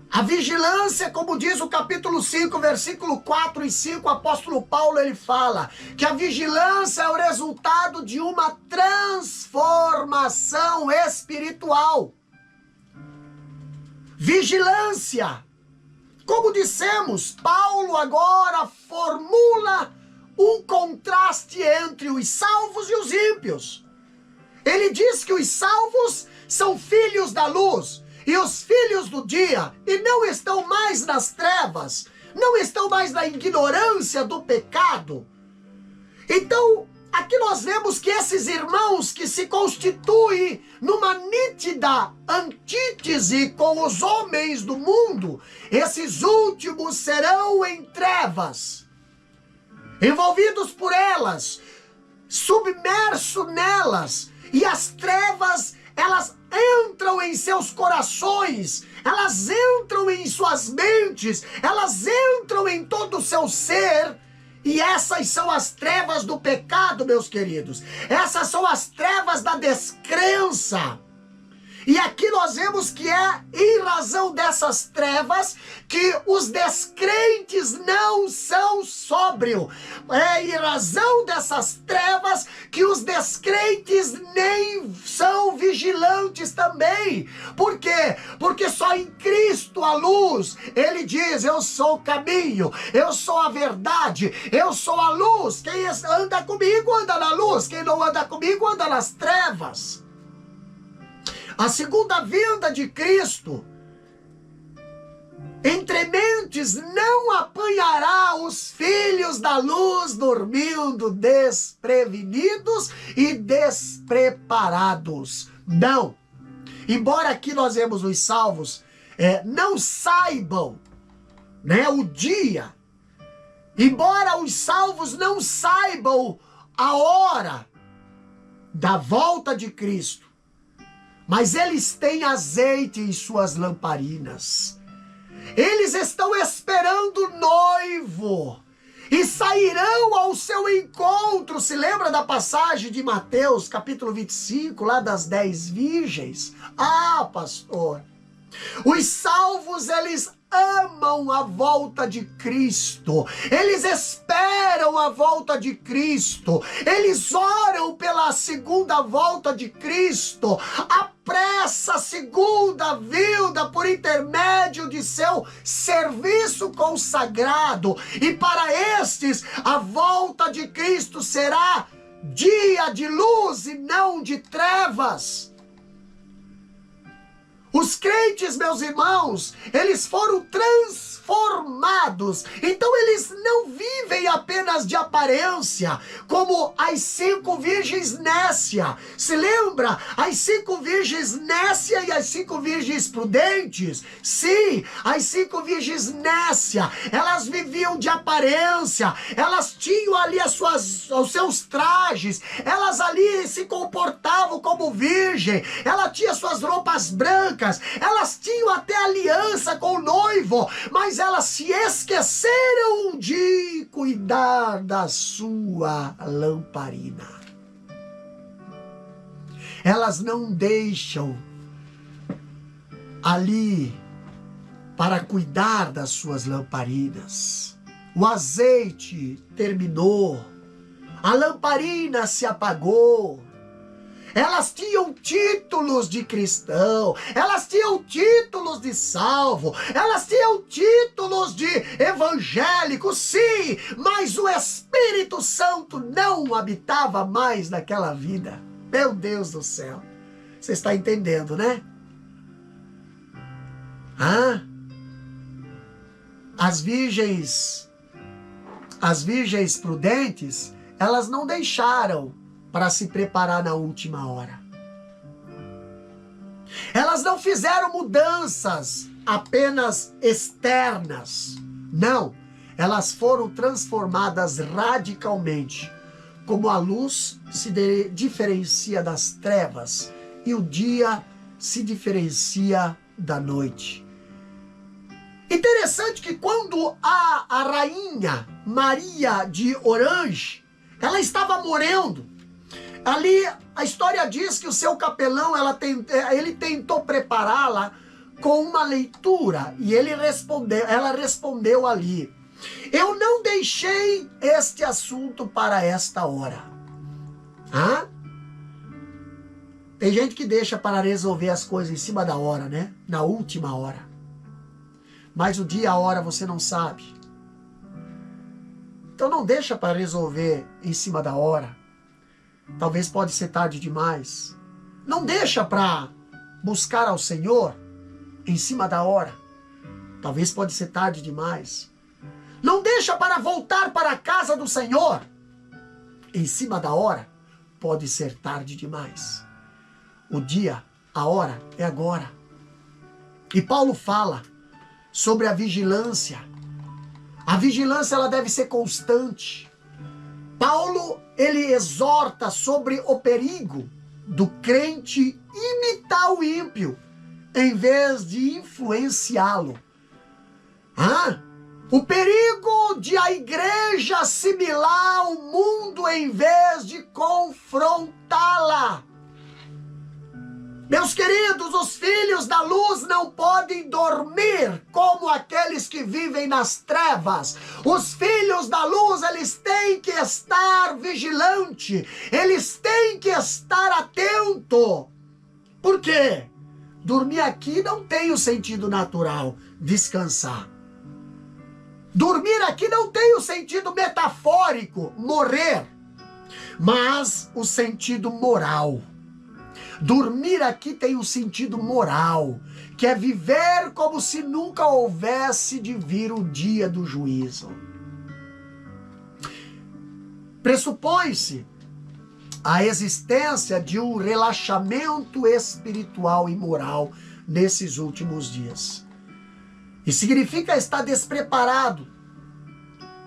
A vigilância, como diz o capítulo 5, versículo 4 e 5, o apóstolo Paulo ele fala que a vigilância é o resultado de uma transformação espiritual. Vigilância. Como dissemos, Paulo agora formula um contraste entre os salvos e os ímpios. Ele diz que os salvos são filhos da luz e os filhos do dia, e não estão mais nas trevas. não estão mais na ignorância do pecado. Então, aqui nós vemos que esses irmãos que se constituem numa nítida antítese com os homens do mundo, esses últimos serão em trevas, envolvidos por elas, submerso nelas, e as trevas, elas entram em seus corações, elas entram em suas mentes, elas entram em todo o seu ser. E essas são as trevas do pecado, meus queridos. Essas são as trevas da descrença. E aqui nós vemos que é em razão dessas trevas que os descrentes não são sóbrios. É em razão dessas trevas que os descrentes nem são vigilantes também. Por quê? Porque só em Cristo a luz, ele diz: eu sou o caminho, eu sou a verdade, eu sou a luz. Quem anda comigo anda na luz, quem não anda comigo anda nas trevas. A segunda vinda de Cristo, entre mentes, não apanhará os filhos da luz dormindo desprevenidos e despreparados. Não. Embora aqui nós vemos os salvos não saibam, né, o dia. Embora os salvos não saibam a hora da volta de Cristo, mas eles têm azeite em suas lamparinas. Eles estão esperando o noivo e sairão ao seu encontro. Se lembra da passagem de Mateus, capítulo 25, lá das 10 virgens? Ah, pastor, os salvos, eles amam a volta de Cristo, eles esperam a volta de Cristo, eles oram pela segunda volta de Cristo, apressa a segunda vinda por intermédio de seu serviço consagrado, e para estes a volta de Cristo será dia de luz e não de trevas. Os crentes, meus irmãos, eles foram transformados. Então eles não vivem apenas de aparência, como as 5 virgens nécia. Se lembra? As 5 virgens nécia e as 5 virgens prudentes? Sim, as 5 virgens nécia, elas viviam de aparência, elas tinham ali os seus trajes, elas ali se comportavam como virgem, ela tinha suas roupas brancas, elas tinham até aliança com o noivo, mas elas se esqueceram de cuidar da sua lamparina. Elas não deixam ali para cuidar das suas lamparinas. O azeite terminou, a lamparina se apagou. Elas tinham títulos de cristão, elas tinham títulos de salvo, elas tinham títulos de evangélico, sim, mas o Espírito Santo não habitava mais naquela vida. Meu Deus do céu, você está entendendo, né? As virgens prudentes, elas não deixaram para se preparar na última hora. Elas não fizeram mudanças apenas externas. Não, elas foram transformadas radicalmente, como a luz se diferencia das trevas e o dia se diferencia da noite. Interessante que quando a rainha Maria de Orange, ela estava morrendo, ali a história diz que o seu capelão, ele tentou prepará-la com uma leitura e ela respondeu ali: eu não deixei este assunto para esta hora. Tem gente que deixa para resolver as coisas em cima da hora, né? Na última hora. Mas o dia e a hora você não sabe. Então não deixa para resolver em cima da hora. Talvez pode ser tarde demais. Não deixa para buscar ao Senhor em cima da hora. Talvez pode ser tarde demais. não deixa para voltar para a casa do Senhor em cima da hora, pode ser tarde demais. O dia, a hora é agora. E Paulo fala sobre a vigilância. A vigilância, ela deve ser constante. Paulo, ele exorta sobre o perigo do crente imitar o ímpio em vez de influenciá-lo. O perigo de a igreja assimilar o mundo em vez de confrontá-la. Meus queridos, os filhos da luz não podem dormir como aqueles que vivem nas trevas. Os filhos da luz, eles têm que estar vigilantes, eles têm que estar atentos. Por quê? Dormir aqui não tem o sentido natural, descansar. Dormir aqui não tem o sentido metafórico, morrer, mas o sentido moral. Dormir aqui tem um sentido moral, que é viver como se nunca houvesse de vir o dia do juízo. Pressupõe-se a existência de um relaxamento espiritual e moral nesses últimos dias. E significa estar despreparado,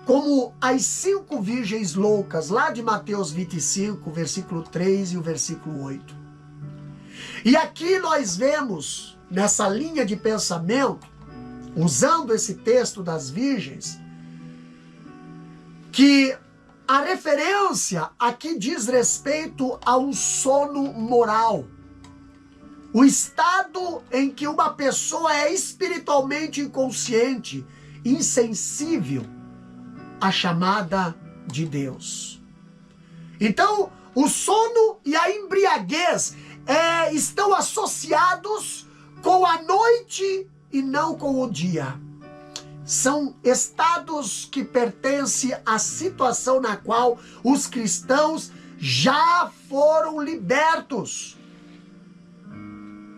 como as 5 virgens loucas, lá de Mateus 25, versículo 3 e o versículo 8. E aqui nós vemos, nessa linha de pensamento, usando esse texto das virgens, que a referência aqui diz respeito ao sono moral. O estado em que uma pessoa é espiritualmente inconsciente, insensível à chamada de Deus. Então, o sono e a embriaguez estão associados com a noite e não com o dia. São estados que pertencem à situação na qual os cristãos já foram libertos.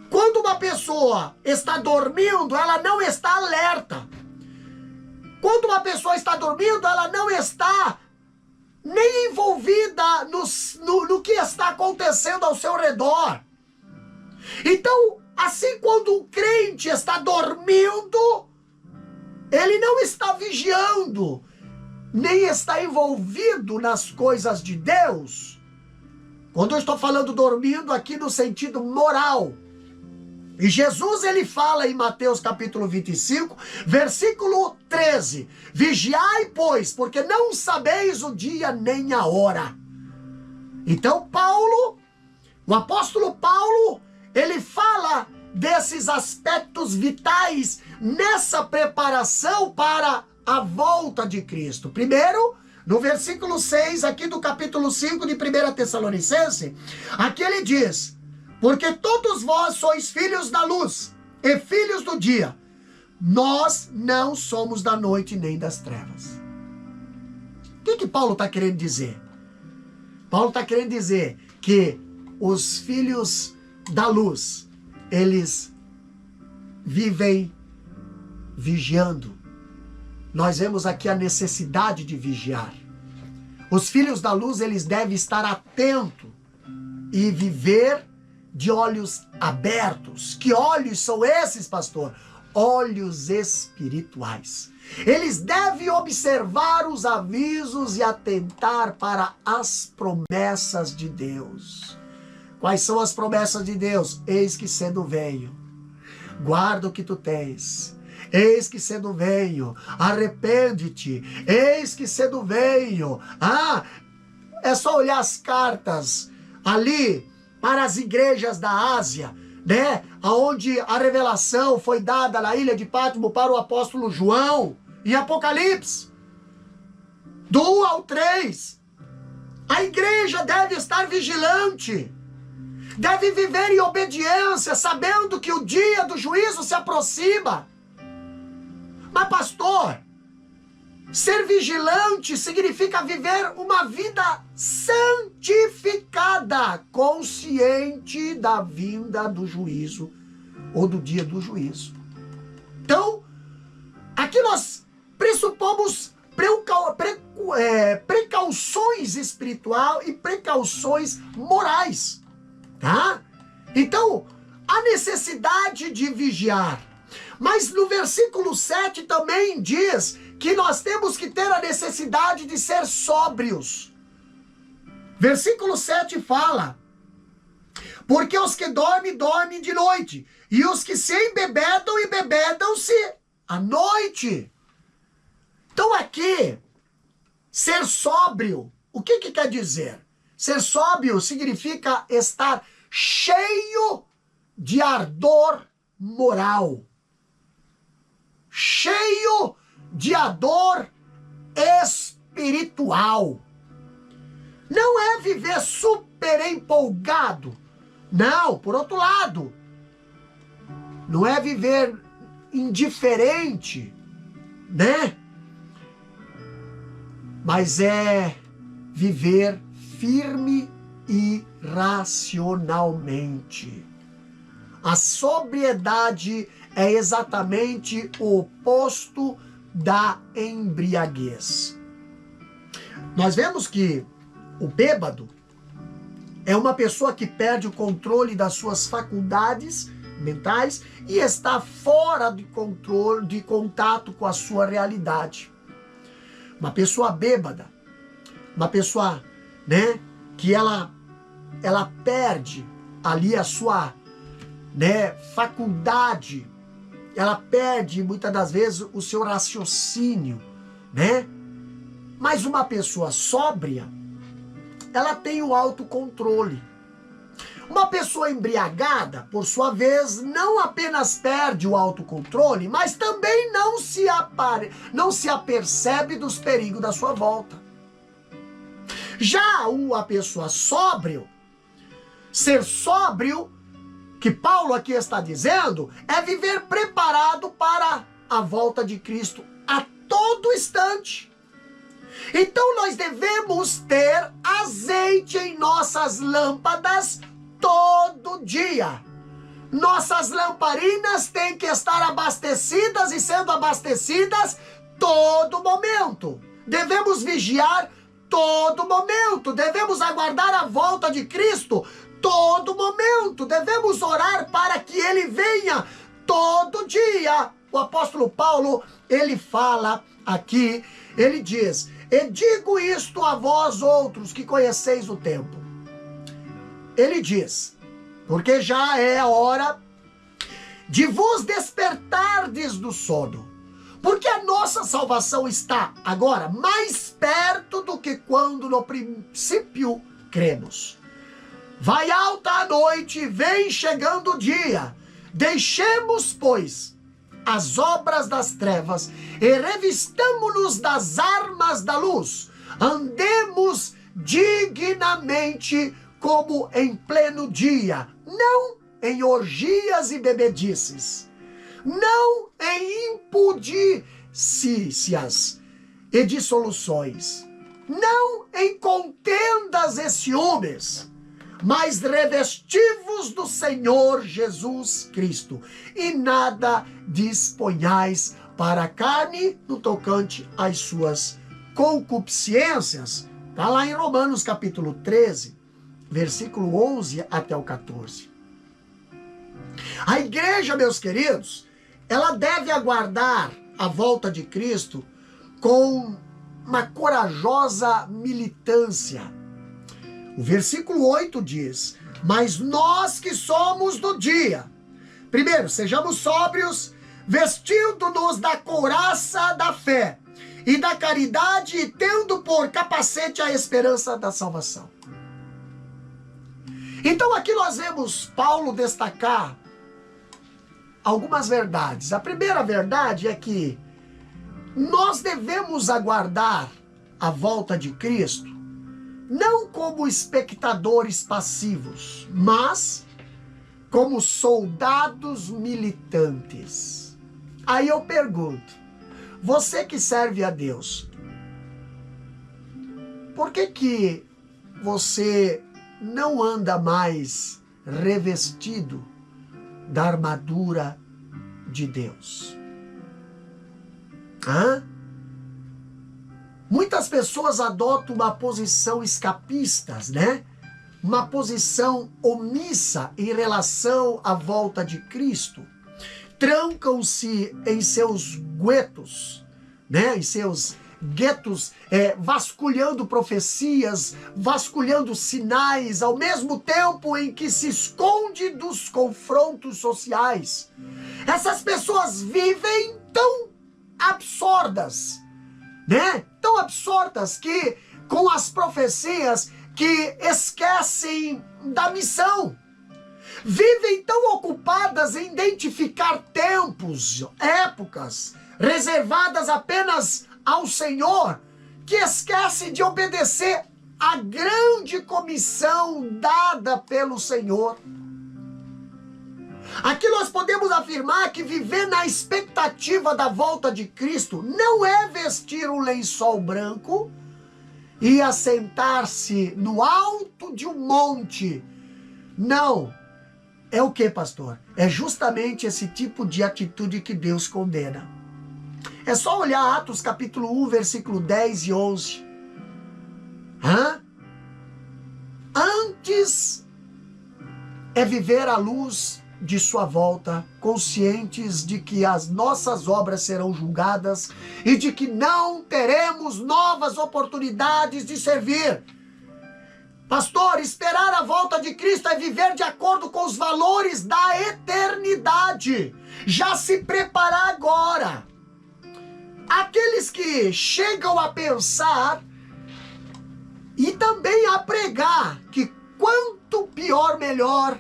Quando uma pessoa está dormindo, ela não está alerta. Quando uma pessoa está dormindo, ela não está nem envolvida no que está acontecendo ao seu redor. Então, assim, quando um crente está dormindo, ele não está vigiando, nem está envolvido nas coisas de Deus. Quando eu estou falando dormindo aqui no sentido moral. E Jesus, ele fala em Mateus capítulo 25, versículo 13. Vigiai, pois, porque não sabeis o dia nem a hora. Então Paulo, o apóstolo Paulo, ele fala desses aspectos vitais nessa preparação para a volta de Cristo. Primeiro, no versículo 6 aqui do capítulo 5 de 1 Tessalonicenses, aqui ele diz: porque todos vós sois filhos da luz e filhos do dia. Nós não somos da noite nem das trevas. O que Paulo está querendo dizer? Paulo está querendo dizer que os filhos da luz, eles vivem vigiando. Nós vemos aqui a necessidade de vigiar. Os filhos da luz, eles devem estar atentos e viver de olhos abertos. Que olhos são esses, pastor? Olhos espirituais. Eles devem observar os avisos e atentar para as promessas de Deus. Quais são as promessas de Deus? Eis que cedo venho. Guarda o que tu tens. Eis que cedo venho. Arrepende-te. Eis que cedo venho. É só olhar as cartas ali para as igrejas da Ásia, né? Onde a revelação foi dada na ilha de Patmos para o apóstolo João, em Apocalipse, do 1 ao 3. A igreja deve estar vigilante, deve viver em obediência, sabendo que o dia do juízo se aproxima. Mas, pastor, ser vigilante significa viver uma vida santificada, consciente da vinda do juízo ou do dia do juízo. Então, aqui nós pressupomos precauções espiritual e precauções morais, tá? Então, a necessidade de vigiar. Mas no versículo 7 também diz que nós temos que ter a necessidade de ser sóbrios. Versículo 7 fala: porque os que dormem, dormem de noite, e os que se embebedam, embebedam-se à noite. Então aqui, ser sóbrio, o que quer dizer? Ser sóbrio significa estar cheio de ardor moral, cheio de ardor espiritual. Não é viver super empolgado. Não, por outro lado, não é viver indiferente, né? Mas é viver firme e racionalmente. A sobriedade é exatamente o oposto da embriaguez. Nós vemos que o bêbado é uma pessoa que perde o controle das suas faculdades mentais e está fora de controle, de contato com a sua realidade. Uma pessoa bêbada, uma pessoa, né, que ela perde ali a sua, né, faculdade, ela perde muitas das vezes o seu raciocínio, né? Mas uma pessoa sóbria, ela tem o autocontrole. Uma pessoa embriagada, por sua vez, não apenas perde o autocontrole, mas também não se apercebe dos perigos da sua volta. Já a pessoa sóbrio, ser sóbrio, que Paulo aqui está dizendo, é viver preparado para a volta de Cristo a todo instante. Então nós devemos ter azeite em nossas lâmpadas todo dia. Nossas lamparinas têm que estar abastecidas e sendo abastecidas todo momento. Devemos vigiar todo momento. Devemos aguardar a volta de Cristo todo momento. Devemos orar para que Ele venha todo dia. O apóstolo Paulo, ele fala aqui, ele diz: e digo isto a vós outros que conheceis o tempo. Ele diz, porque já é a hora de vos despertardes do sono, porque a nossa salvação está agora mais perto do que quando no princípio cremos. Vai alta a noite, vem chegando o dia. Deixemos, pois, as obras das trevas e revistamo-nos das armas da luz. Andemos dignamente como em pleno dia, não em orgias e bebedices, não em impudicícias e dissoluções, não em contendas e ciúmes, mas revestivos do Senhor Jesus Cristo, e nada disponhais para a carne no tocante às suas concupiscências. Está lá em Romanos capítulo 13, versículo 11 até o 14. A igreja, meus queridos, ela deve aguardar a volta de Cristo com uma corajosa militância. O versículo 8 diz: mas nós que somos do dia, primeiro, sejamos sóbrios, vestindo-nos da couraça da fé e da caridade, e tendo por capacete a esperança da salvação. Então aqui nós vemos Paulo destacar algumas verdades. A primeira verdade é que nós devemos aguardar a volta de Cristo não como espectadores passivos, mas como soldados militantes. Aí eu pergunto, você que serve a Deus, por que você não anda mais revestido da armadura de Deus? Muitas pessoas adotam uma posição escapista, né? Uma posição omissa em relação à volta de Cristo. Trancam-se em seus guetos, né? Em seus guetos, vasculhando profecias, vasculhando sinais, ao mesmo tempo em que se esconde dos confrontos sociais. Essas pessoas vivem tão absortas, né? Tão absortas que com as profecias que esquecem da missão. Vivem tão ocupadas em identificar tempos, épocas, reservadas apenas ao Senhor, que esquece de obedecer à grande comissão dada pelo Senhor. Aqui nós podemos afirmar que viver na expectativa da volta de Cristo não é vestir um lençol branco e assentar-se no alto de um monte. Não. É o que, pastor? É justamente esse tipo de atitude que Deus condena. É só olhar Atos capítulo 1, versículo 10 e 11. Antes é viver à luz de sua volta, conscientes de que as nossas obras serão julgadas e de que não teremos novas oportunidades de servir. Pastor, esperar a volta de Cristo é viver de acordo com os valores da eternidade. Já se preparar agora. Aqueles que chegam a pensar e também a pregar que quanto pior, melhor,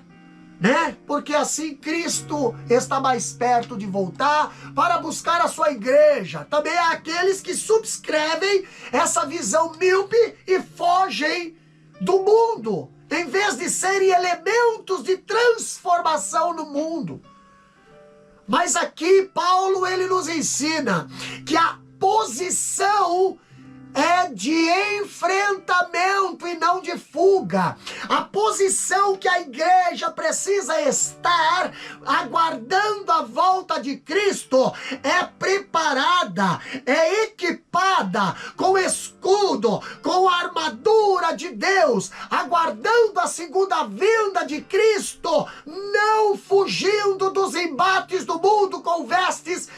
né? Porque assim Cristo está mais perto de voltar para buscar a sua igreja. Também há aqueles que subscrevem essa visão míope e fogem do mundo, em vez de serem elementos de transformação no mundo. Mas aqui Paulo ele nos ensina que a posição é de enfrentamento e não de fuga. A posição que a igreja precisa estar aguardando a volta de Cristo é preparada, é equipada com escudo, com a armadura de Deus, aguardando a segunda vinda de Cristo, não fugindo dos embates do mundo com vestes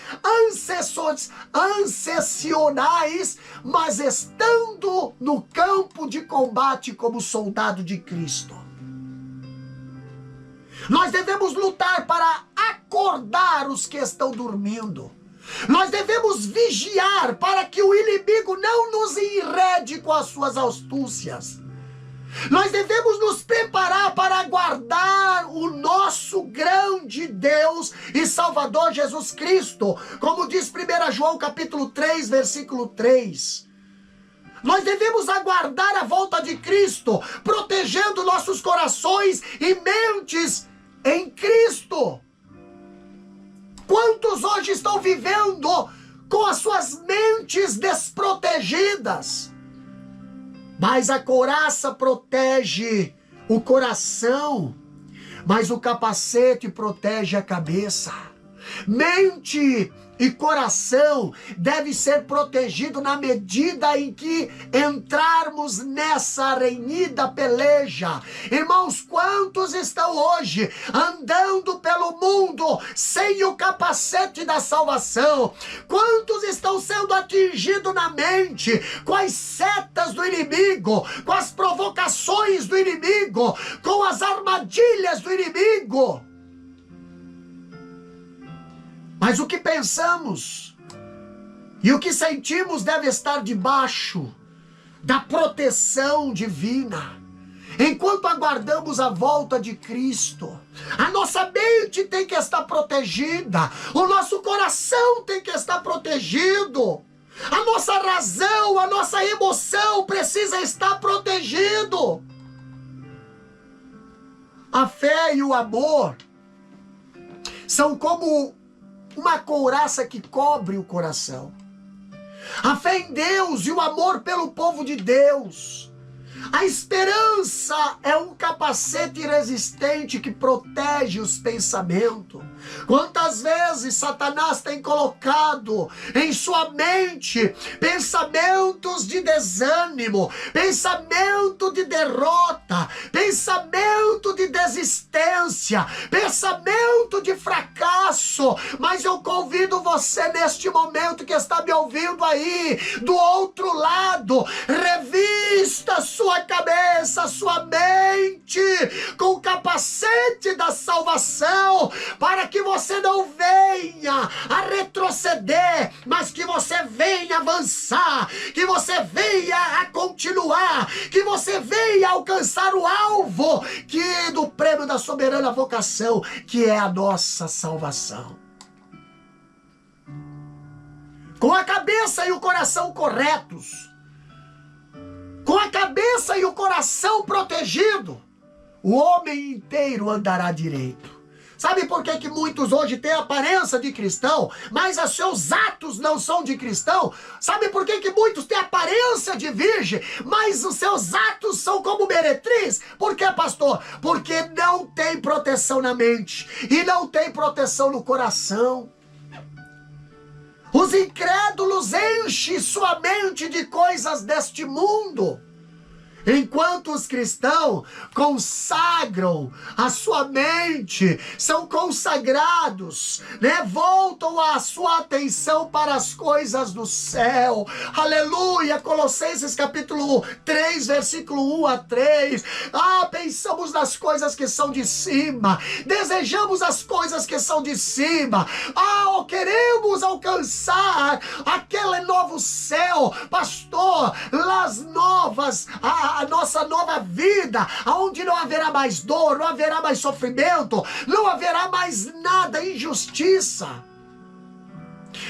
ancessionais, mas estando no campo de combate como soldado de Cristo. Nós devemos lutar para acordar os que estão dormindo. Nós devemos vigiar para que o inimigo não nos enrede com as suas astúcias. Nós devemos nos preparar para aguardar o nosso grande Deus e Salvador Jesus Cristo, como diz 1 João capítulo 3, versículo 3. Nós devemos aguardar a volta de Cristo, protegendo nossos corações e mentes em Cristo. Quantos hoje estão vivendo com as suas mentes desprotegidas? Mas a couraça protege o coração, mas o capacete protege a cabeça. Mente e coração deve ser protegido na medida em que entrarmos nessa renhida peleja. Irmãos, quantos estão hoje andando pelo mundo sem o capacete da salvação? Quantos estão sendo atingidos na mente com as setas do inimigo, com as provocações do inimigo, com as armadilhas do inimigo? Mas o que pensamos e o que sentimos deve estar debaixo da proteção divina. Enquanto aguardamos a volta de Cristo, a nossa mente tem que estar protegida, o nosso coração tem que estar protegido, a nossa razão, a nossa emoção precisa estar protegido. A fé e o amor são como uma couraça que cobre o coração. A fé em Deus e o amor pelo povo de Deus A esperança é um capacete resistente que protege os pensamentos. Quantas vezes Satanás tem colocado em sua mente pensamentos de desânimo, pensamento de derrota, pensamento de desistência, pensamento de fracasso. Mas eu convido você neste momento que está me ouvindo aí, do outro lado, revista sua cabeça, sua mente com o capacete da salvação, para que você não venha a retroceder, mas que você venha avançar, que você venha a continuar, que você venha alcançar o alvo que é do prêmio da soberana vocação, que é a nossa salvação. Com a cabeça e o coração corretos, com a cabeça e o coração protegido, o homem inteiro andará direito. Sabe por que muitos hoje têm aparência de cristão, mas os seus atos não são de cristão? Sabe por que muitos têm aparência de virgem, mas os seus atos são como meretriz? Por quê, pastor? Porque não tem proteção na mente e não tem proteção no coração. Os incrédulos enchem sua mente de coisas deste mundo, enquanto os cristãos consagram a sua mente, são consagrados, né? Voltam a sua atenção para as coisas do céu. Aleluia! Colossenses capítulo 3, versículo 1 a 3. Pensamos nas coisas que são de cima, desejamos as coisas que são de cima. Queremos alcançar aquele novo céu, pastor, as novas, a nossa nova vida, onde não haverá mais dor, não haverá mais sofrimento, não haverá mais nada, injustiça.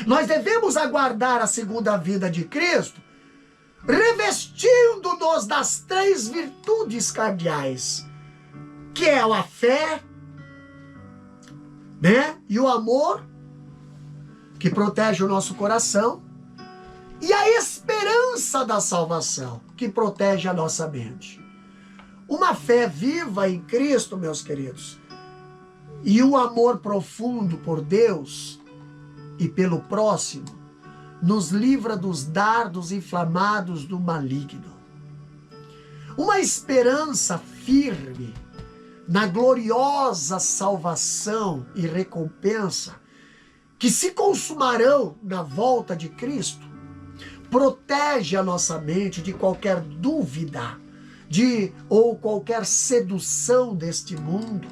Nós devemos aguardar a segunda vinda de Cristo, revestindo-nos das 3 virtudes cardeais, que é a fé, né? E o amor, que protege o nosso coração, e a esperança da salvação, que protege a nossa mente. Uma fé viva em Cristo, meus queridos, e um amor profundo por Deus e pelo próximo, nos livra dos dardos inflamados do maligno. Uma esperança firme na gloriosa salvação e recompensa que se consumarão na volta de Cristo, protege a nossa mente de qualquer dúvida, ou qualquer sedução deste mundo.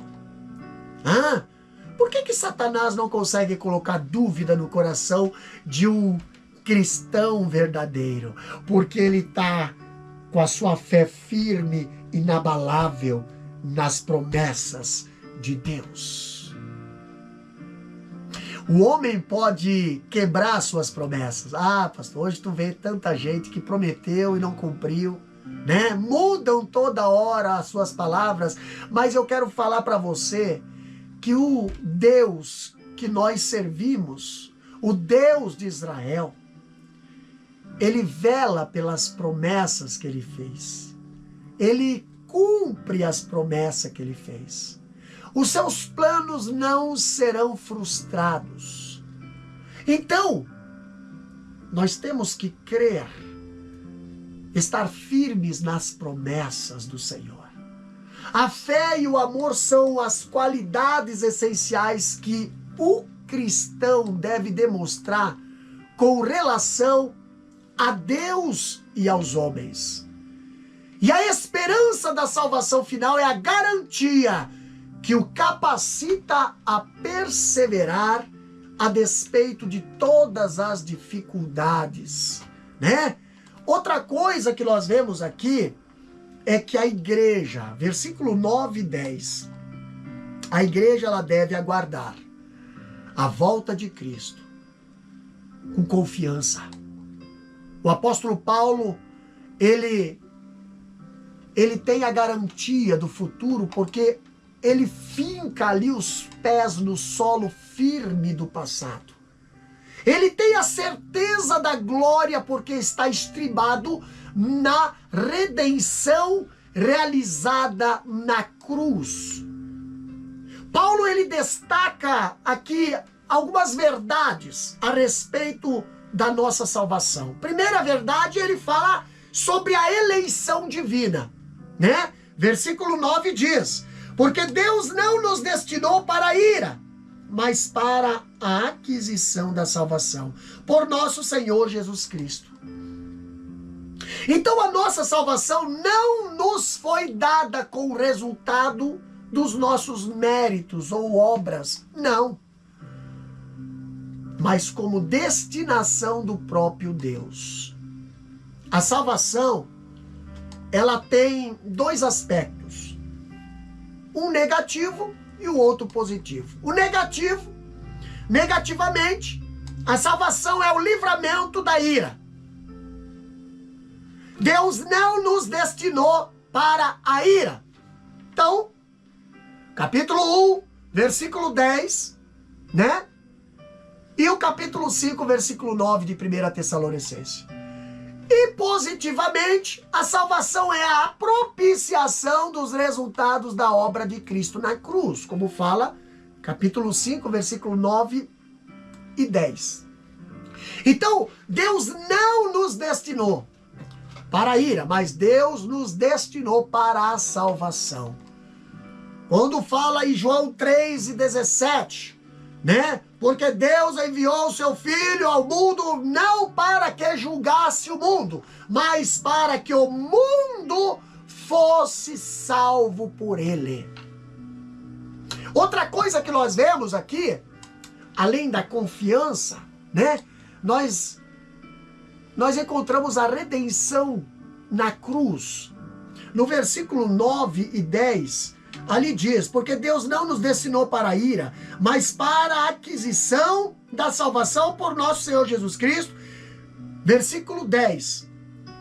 Por que Satanás não consegue colocar dúvida no coração de um cristão verdadeiro? Porque ele está com a sua fé firme, inabalável nas promessas de Deus. O homem pode quebrar suas promessas. Pastor, hoje tu vê tanta gente que prometeu e não cumpriu, né? Mudam toda hora as suas palavras, mas eu quero falar para você que o Deus que nós servimos, o Deus de Israel, ele vela pelas promessas que ele fez. Ele cumpre as promessas que ele fez. Os seus planos não serão frustrados. Então, nós temos que crer, estar firmes nas promessas do Senhor. A fé e o amor são as qualidades essenciais que o cristão deve demonstrar com relação a Deus e aos homens. E a esperança da salvação final é a garantia que o capacita a perseverar a despeito de todas as dificuldades, né? Outra coisa que nós vemos aqui é que a igreja, versículo 9 e 10, a igreja ela deve aguardar a volta de Cristo com confiança. O apóstolo Paulo, ele tem a garantia do futuro porque ele finca ali os pés no solo firme do passado. Ele tem a certeza da glória porque está estribado na redenção realizada na cruz. Paulo, ele destaca aqui algumas verdades a respeito da nossa salvação. Primeira verdade, ele fala sobre a eleição divina, né? Versículo 9 diz: porque Deus não nos destinou para a ira, mas para a aquisição da salvação, por nosso Senhor Jesus Cristo. Então a nossa salvação não nos foi dada com o resultado dos nossos méritos ou obras, não. Mas como destinação do próprio Deus. A salvação, ela tem dois aspectos. Um negativo e o outro positivo. O negativo, negativamente, a salvação é o livramento da ira. Deus não nos destinou para a ira. Então, capítulo 1, versículo 10, né? E o capítulo 5, versículo 9 de 1 Tessalonicenses. E positivamente, a salvação é a propiciação dos resultados da obra de Cristo na cruz, como fala capítulo 5, versículo 9 e 10. Então, Deus não nos destinou para a ira, mas Deus nos destinou para a salvação. Quando fala em João 3:17, né? Porque Deus enviou o seu Filho ao mundo não para que julgasse o mundo, mas para que o mundo fosse salvo por ele. Outra coisa que nós vemos aqui, além da confiança, né? Nós encontramos a redenção na cruz. No versículo 9 e 10, ali diz: porque Deus não nos destinou para a ira, mas para a aquisição da salvação por nosso Senhor Jesus Cristo. Versículo 10,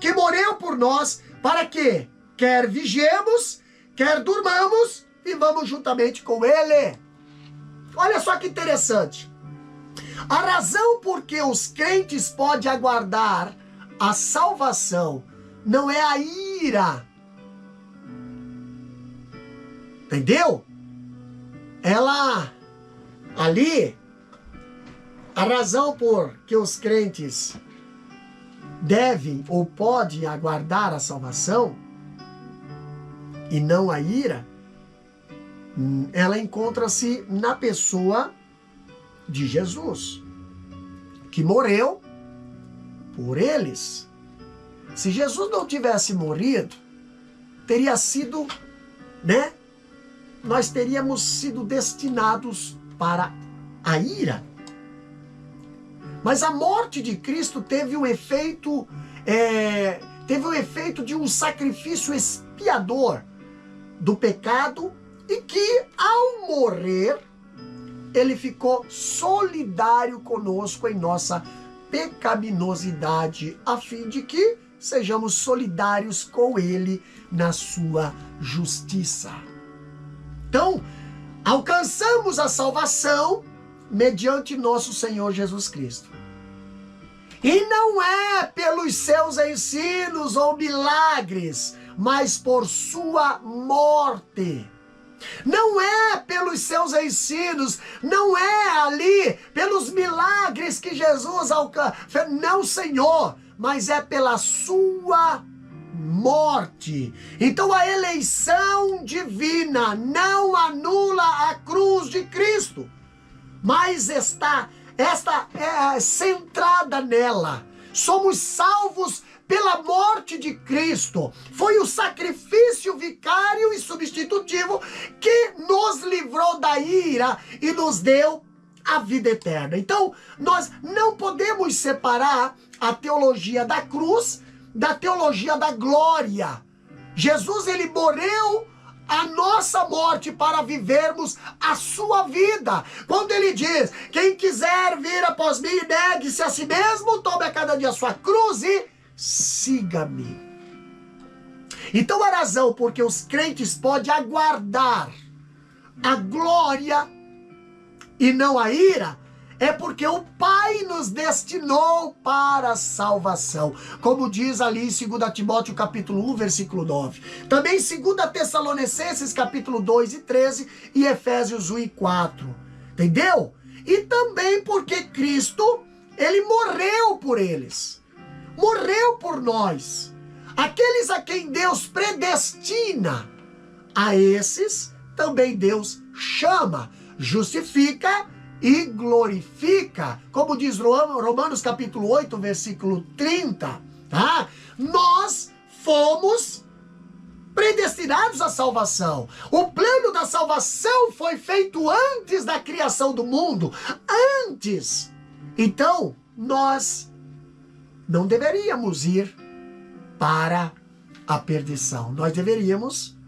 que morreu por nós, para que, quer vigiemos, quer durmamos, vivamos juntamente com Ele. Olha só que interessante. A razão por que os crentes podem aguardar a salvação não é a ira. Entendeu? Ela, ali, a razão por que os crentes devem ou podem aguardar a salvação e não a ira, ela encontra-se na pessoa de Jesus, que morreu por eles. Se Jesus não tivesse morrido, teria sido, né? Nós teríamos sido destinados para a ira. Mas a morte de Cristo teve o efeito de um sacrifício expiador do pecado, e que ao morrer ele ficou solidário conosco em nossa pecaminosidade, a fim de que sejamos solidários com ele na sua justiça. Então, alcançamos a salvação mediante nosso Senhor Jesus Cristo. E não é pelos seus ensinos ou milagres, mas por sua morte. Não é pelos seus ensinos, não é ali pelos milagres que Jesus alcança. Não, Senhor, mas é pela sua morte. Então a eleição divina não anula a cruz de Cristo, mas esta é centrada nela. Somos salvos pela morte de Cristo. Foi o sacrifício vicário e substitutivo que nos livrou da ira e nos deu a vida eterna. Então, nós não podemos separar a teologia da cruz da teologia da glória. Jesus, ele morreu a nossa morte para vivermos a sua vida. Quando ele diz: quem quiser vir após mim, negue-se a si mesmo, tome a cada dia a sua cruz e siga-me. Então a razão porque os crentes podem aguardar a glória e não a ira é porque o Pai nos destinou para a salvação. Como diz ali em 2 Timóteo capítulo 1, versículo 9. Também 2 Tessalonicenses capítulo 2 e 13 e Efésios 1 e 4. Entendeu? E também porque Cristo, ele morreu por eles. Morreu por nós. Aqueles a quem Deus predestina, a esses também Deus chama, justifica e glorifica. Como diz Romanos capítulo 8, versículo 30, tá? Nós fomos predestinados à salvação. O plano da salvação foi feito antes da criação do mundo. Antes. Então, nós não deveríamos ir para a perdição. Nós deveríamos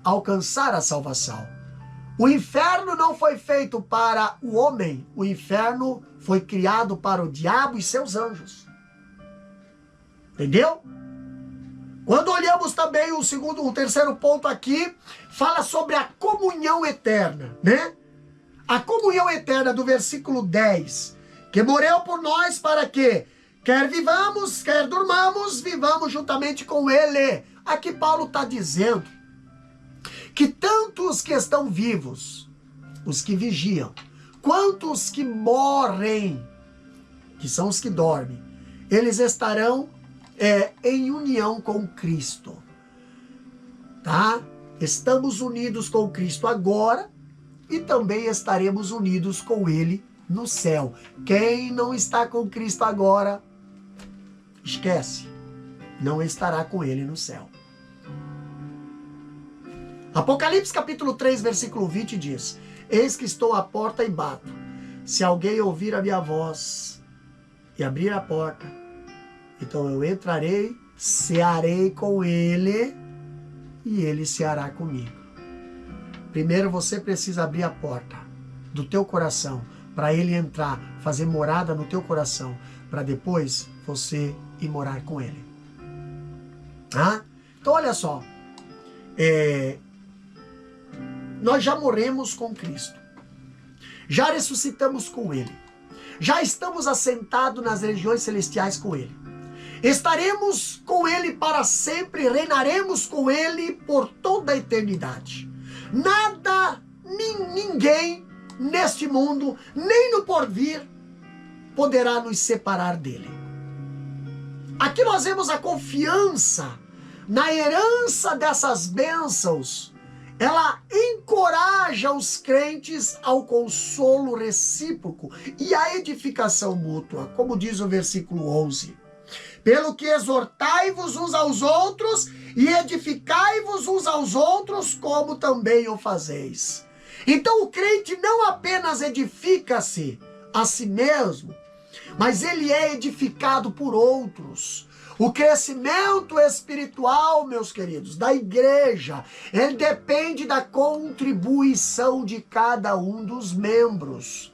alcançar a salvação. O inferno não foi feito para o homem. O inferno foi criado para o diabo e seus anjos. Entendeu? Quando olhamos também o terceiro ponto aqui, fala sobre a comunhão eterna, né? A comunhão eterna do versículo 10, que morreu por nós para que, quer vivamos, quer durmamos, vivamos juntamente com ele. Aqui Paulo está dizendo que tanto os que estão vivos, os que vigiam, quanto os que morrem, que são os que dormem, eles estarão em união com Cristo. Tá? Estamos unidos com Cristo agora e também estaremos unidos com Ele no céu. Quem não está com Cristo agora, esquece, não estará com Ele no céu. Apocalipse capítulo 3, versículo 20 diz: eis que estou à porta e bato. Se alguém ouvir a minha voz e abrir a porta, então eu entrarei, cearei com ele e ele ceará comigo. Primeiro você precisa abrir a porta do teu coração para ele entrar, fazer morada no teu coração, para depois você ir morar com ele. Ah? Então olha só, nós já morremos com Cristo, já ressuscitamos com Ele, já estamos assentados nas regiões celestiais com Ele, estaremos com Ele para sempre, reinaremos com Ele por toda a eternidade. Nada, ninguém neste mundo, nem no porvir, poderá nos separar dele. Aqui nós vemos a confiança na herança dessas bênçãos. Ela encoraja os crentes ao consolo recíproco e à edificação mútua, como diz o versículo 11. Pelo que exortai-vos uns aos outros e edificai-vos uns aos outros, como também o fazeis. Então o crente não apenas edifica-se a si mesmo, mas ele é edificado por outros. O crescimento espiritual, meus queridos, da igreja, ele depende da contribuição de cada um dos membros.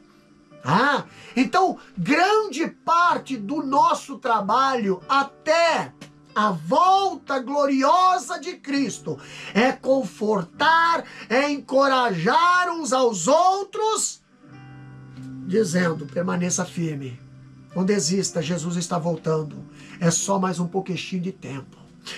Então, grande parte do nosso trabalho até a volta gloriosa de Cristo é confortar, é encorajar uns aos outros, dizendo: permaneça firme, não desista, Jesus está voltando. É só mais um pouquinho de tempo.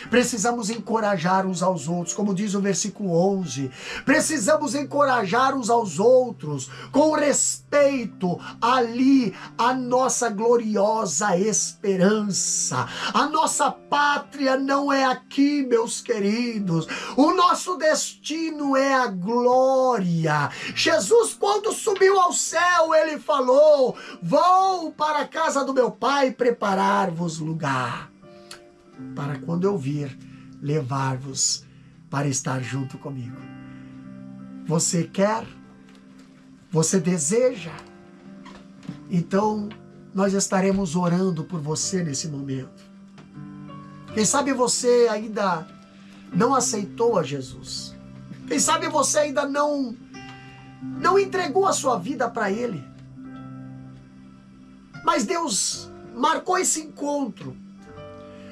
Precisamos encorajar uns aos outros, como diz o versículo 11. Precisamos encorajar uns aos outros, com respeito ali à nossa gloriosa esperança. A nossa pátria não é aqui, meus queridos. O nosso destino é a glória. Jesus, quando subiu ao céu, ele falou: vou para a casa do meu Pai preparar-vos lugar, para quando eu vir, levar-vos para estar junto comigo. Você quer? Você deseja? Então, nós estaremos orando por você nesse momento. Quem sabe você ainda não aceitou a Jesus. Quem sabe você ainda não entregou a sua vida para Ele. Mas Deus marcou esse encontro.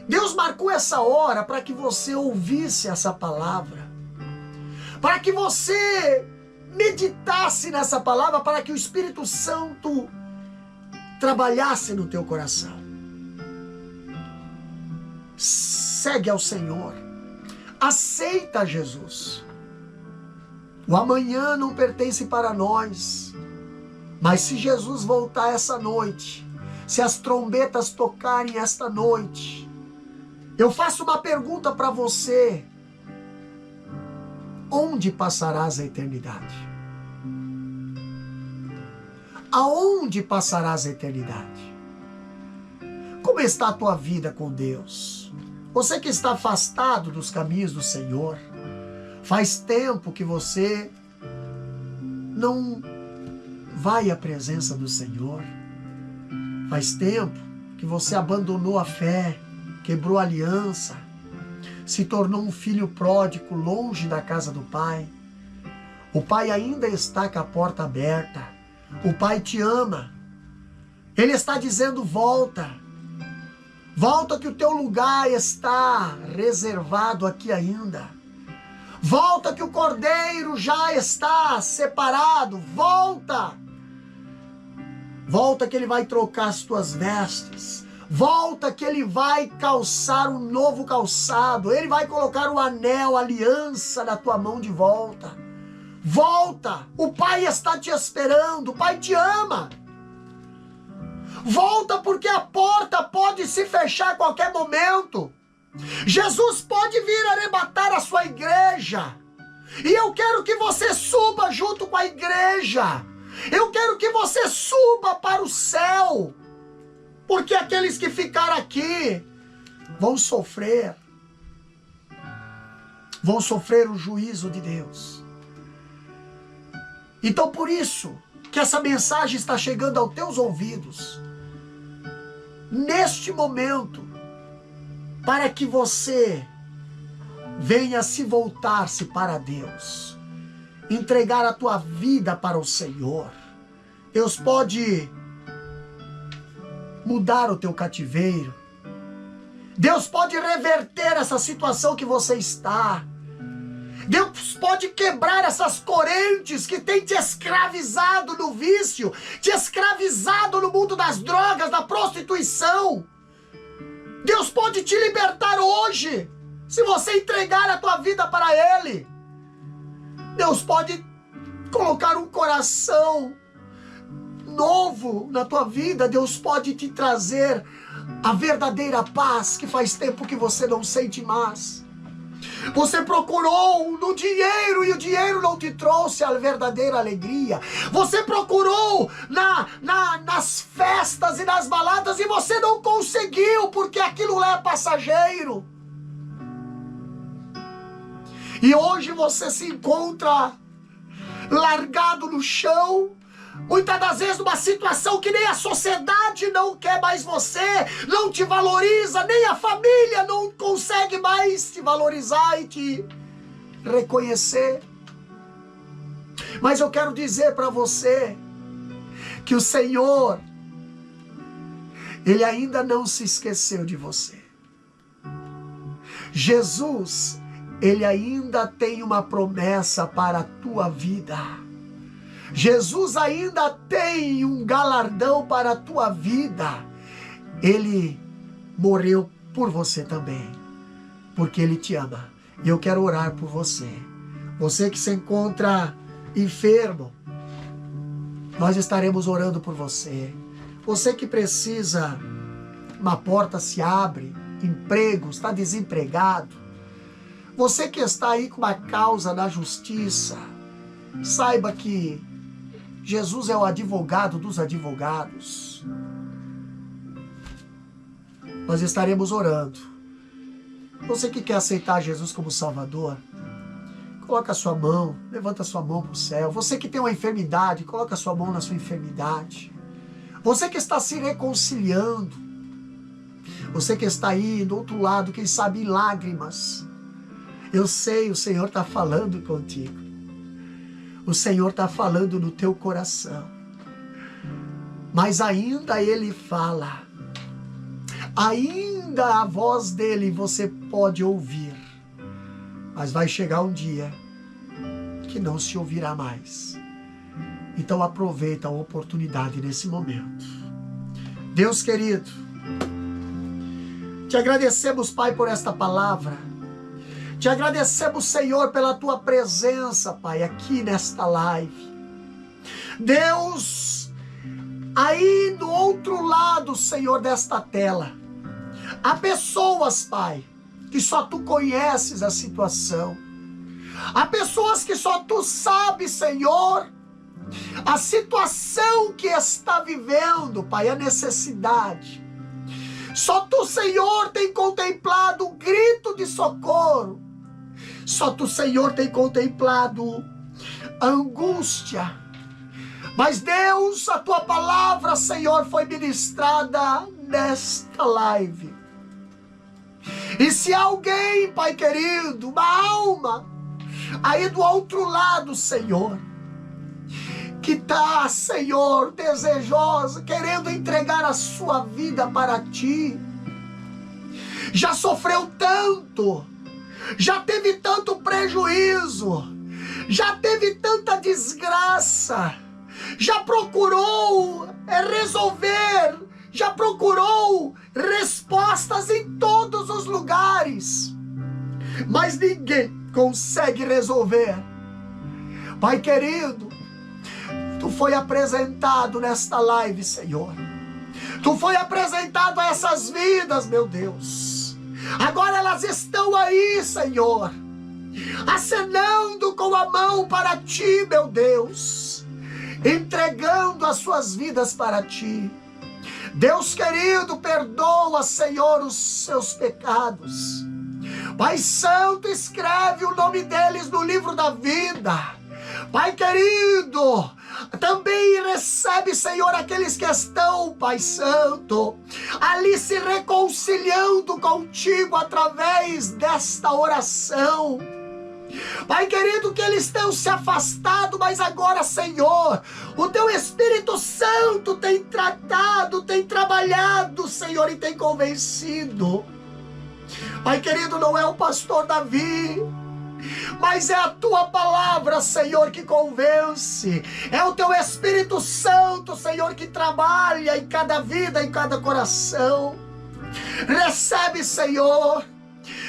Deus marcou essa hora para que você ouvisse essa palavra, para que você meditasse nessa palavra, para que o Espírito Santo trabalhasse no teu coração. Segue ao Senhor. Aceita Jesus. O amanhã não pertence para nós. Mas se Jesus voltar essa noite, se as trombetas tocarem esta noite, eu faço uma pergunta para você. Onde passarás a eternidade? Aonde passarás a eternidade? Como está a tua vida com Deus? Você que está afastado dos caminhos do Senhor, faz tempo que você não vai à presença do Senhor. Faz tempo que você abandonou a fé, quebrou a aliança, se tornou um filho pródigo longe da casa do Pai. O Pai ainda está com a porta aberta. O Pai te ama. Ele está dizendo: volta. Volta que o teu lugar está reservado aqui ainda. Volta que o Cordeiro já está separado. Volta. Volta que Ele vai trocar as tuas vestes. Volta que Ele vai calçar um novo calçado. Ele vai colocar o anel, a aliança na tua mão de volta. Volta. O Pai está te esperando. O Pai te ama. Volta porque a porta pode se fechar a qualquer momento. Jesus pode vir arrebatar a sua igreja. E eu quero que você suba junto com a igreja. Eu quero que você suba para o céu. Porque aqueles que ficaram aqui vão sofrer. Vão sofrer o juízo de Deus. Então por isso que essa mensagem está chegando aos teus ouvidos. Neste momento. Para que você venha se voltar-se para Deus. Entregar a tua vida para o Senhor. Deus pode mudar o teu cativeiro. Deus pode reverter essa situação que você está. Deus pode quebrar essas correntes que tem te escravizado no vício, te escravizado no mundo das drogas, da prostituição. Deus pode te libertar hoje, se você entregar a tua vida para Ele. Deus pode colocar um coração novo na tua vida. Deus pode te trazer a verdadeira paz que faz tempo que você não sente mais. Você procurou no dinheiro e o dinheiro não te trouxe a verdadeira alegria. Você procurou nas festas e nas baladas e você não conseguiu porque aquilo lá é passageiro. E hoje você se encontra largado no chão, muitas das vezes numa situação que nem a sociedade não quer mais você, não te valoriza, nem a família não consegue mais te valorizar e te reconhecer. Mas eu quero dizer para você que o Senhor, Ele ainda não se esqueceu de você. Jesus, Ele ainda tem uma promessa para a tua vida. Jesus ainda tem um galardão para a tua vida. Ele morreu por você também, porque Ele te ama. E eu quero orar por você. Você que se encontra enfermo, nós estaremos orando por você. Você que precisa, uma porta se abre, emprego, está desempregado. Você que está aí com uma causa na justiça, saiba que Jesus é o advogado dos advogados. Nós estaremos orando. Você que quer aceitar Jesus como Salvador, coloca a sua mão, levanta a sua mão para o céu. Você que tem uma enfermidade, coloca a sua mão na sua enfermidade. Você que está se reconciliando, você que está aí do outro lado, quem sabe em lágrimas, eu sei, o Senhor está falando contigo. O Senhor está falando no teu coração. Mas ainda Ele fala. Ainda a voz dEle você pode ouvir. Mas vai chegar um dia que não se ouvirá mais. Então aproveita a oportunidade nesse momento. Deus querido, te agradecemos, Pai, por esta palavra. Te agradecemos, Senhor, pela tua presença, Pai, aqui nesta live. Deus, aí do outro lado, Senhor, desta tela, há pessoas, Pai, que só tu conheces a situação. Há pessoas que só tu sabes, Senhor, a situação que está vivendo, Pai, a necessidade. Só tu, Senhor, tem contemplado o grito de socorro. Só tu, Senhor, tem contemplado a angústia. Mas Deus, a tua palavra, Senhor, foi ministrada nesta live. E se alguém, Pai querido, uma alma, aí do outro lado, Senhor, que está, Senhor, desejosa, querendo entregar a sua vida para ti, já sofreu tanto, já teve tanto prejuízo, já teve tanta desgraça, já procurou resolver, já procurou respostas em todos os lugares, mas ninguém consegue resolver. Pai querido, tu foi apresentado nesta live, Senhor. Tu foi apresentado a essas vidas, meu Deus. Agora elas estão aí, Senhor, acenando com a mão para ti, meu Deus, entregando as suas vidas para ti. Deus querido, perdoa, Senhor, os seus pecados. Pai Santo, escreve o nome deles no livro da vida. Pai querido, também recebe, Senhor, aqueles que estão, Pai Santo, ali se reconciliando contigo através desta oração. Pai querido, que eles tenham se afastado, mas agora, Senhor, o teu Espírito Santo tem tratado, tem trabalhado, Senhor, e tem convencido. Pai querido, não é o pastor Davi, mas é a tua palavra, Senhor, que convence. É o teu Espírito Santo, Senhor, que trabalha em cada vida, em cada coração. Recebe, Senhor.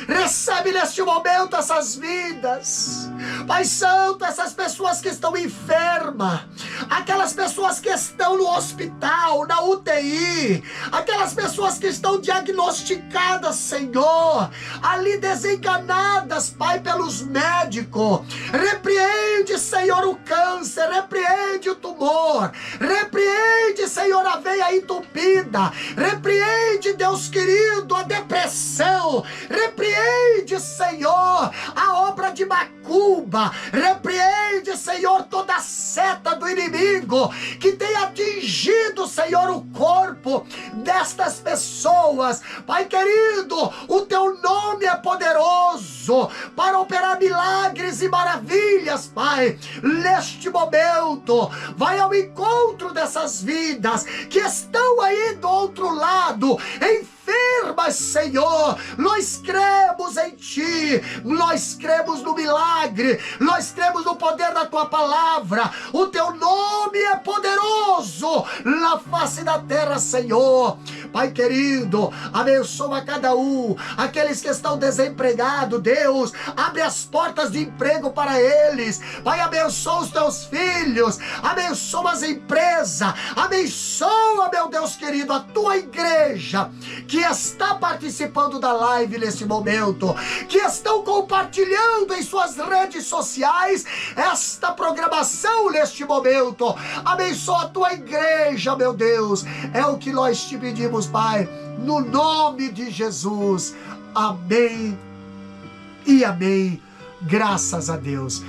Recebe neste momento essas vidas. Pai Santo, essas pessoas que estão enfermas, aquelas pessoas que estão no hospital, na UTI, aquelas pessoas que estão diagnosticadas, Senhor, ali desenganadas, Pai, pelos médicos. Repreende, Senhor, o câncer, repreende o tumor, repreende, Senhor, a veia entupida, repreende, Deus querido, a depressão, repreende, Senhor, a obra de macumba, repreende, Senhor, toda a seta do inimigo que tem atingido, Senhor, o corpo destas pessoas. Pai querido, o teu nome é poderoso para operar milagres e maravilhas, Pai. Neste momento, vai ao encontro dessas vidas que estão aí do outro lado, enfermas, Senhor. Nós cremos em Ti, nós cremos no milagre, nós cremos no poder da Tua palavra. O Teu nome é poderoso na face da terra, Senhor. Pai querido, abençoa cada um, aqueles que estão desempregados, Deus, abre as portas de emprego para eles. Pai, abençoa os Teus filhos, abençoa as empresas, abençoa, meu Deus querido, a Tua igreja que está participando da live nesse momento, que estão compartilhando em suas redes sociais esta programação neste momento. Abençoa a Tua igreja, meu Deus, é o que nós te pedimos, Pai, no nome de Jesus. Amém e amém. Graças a Deus.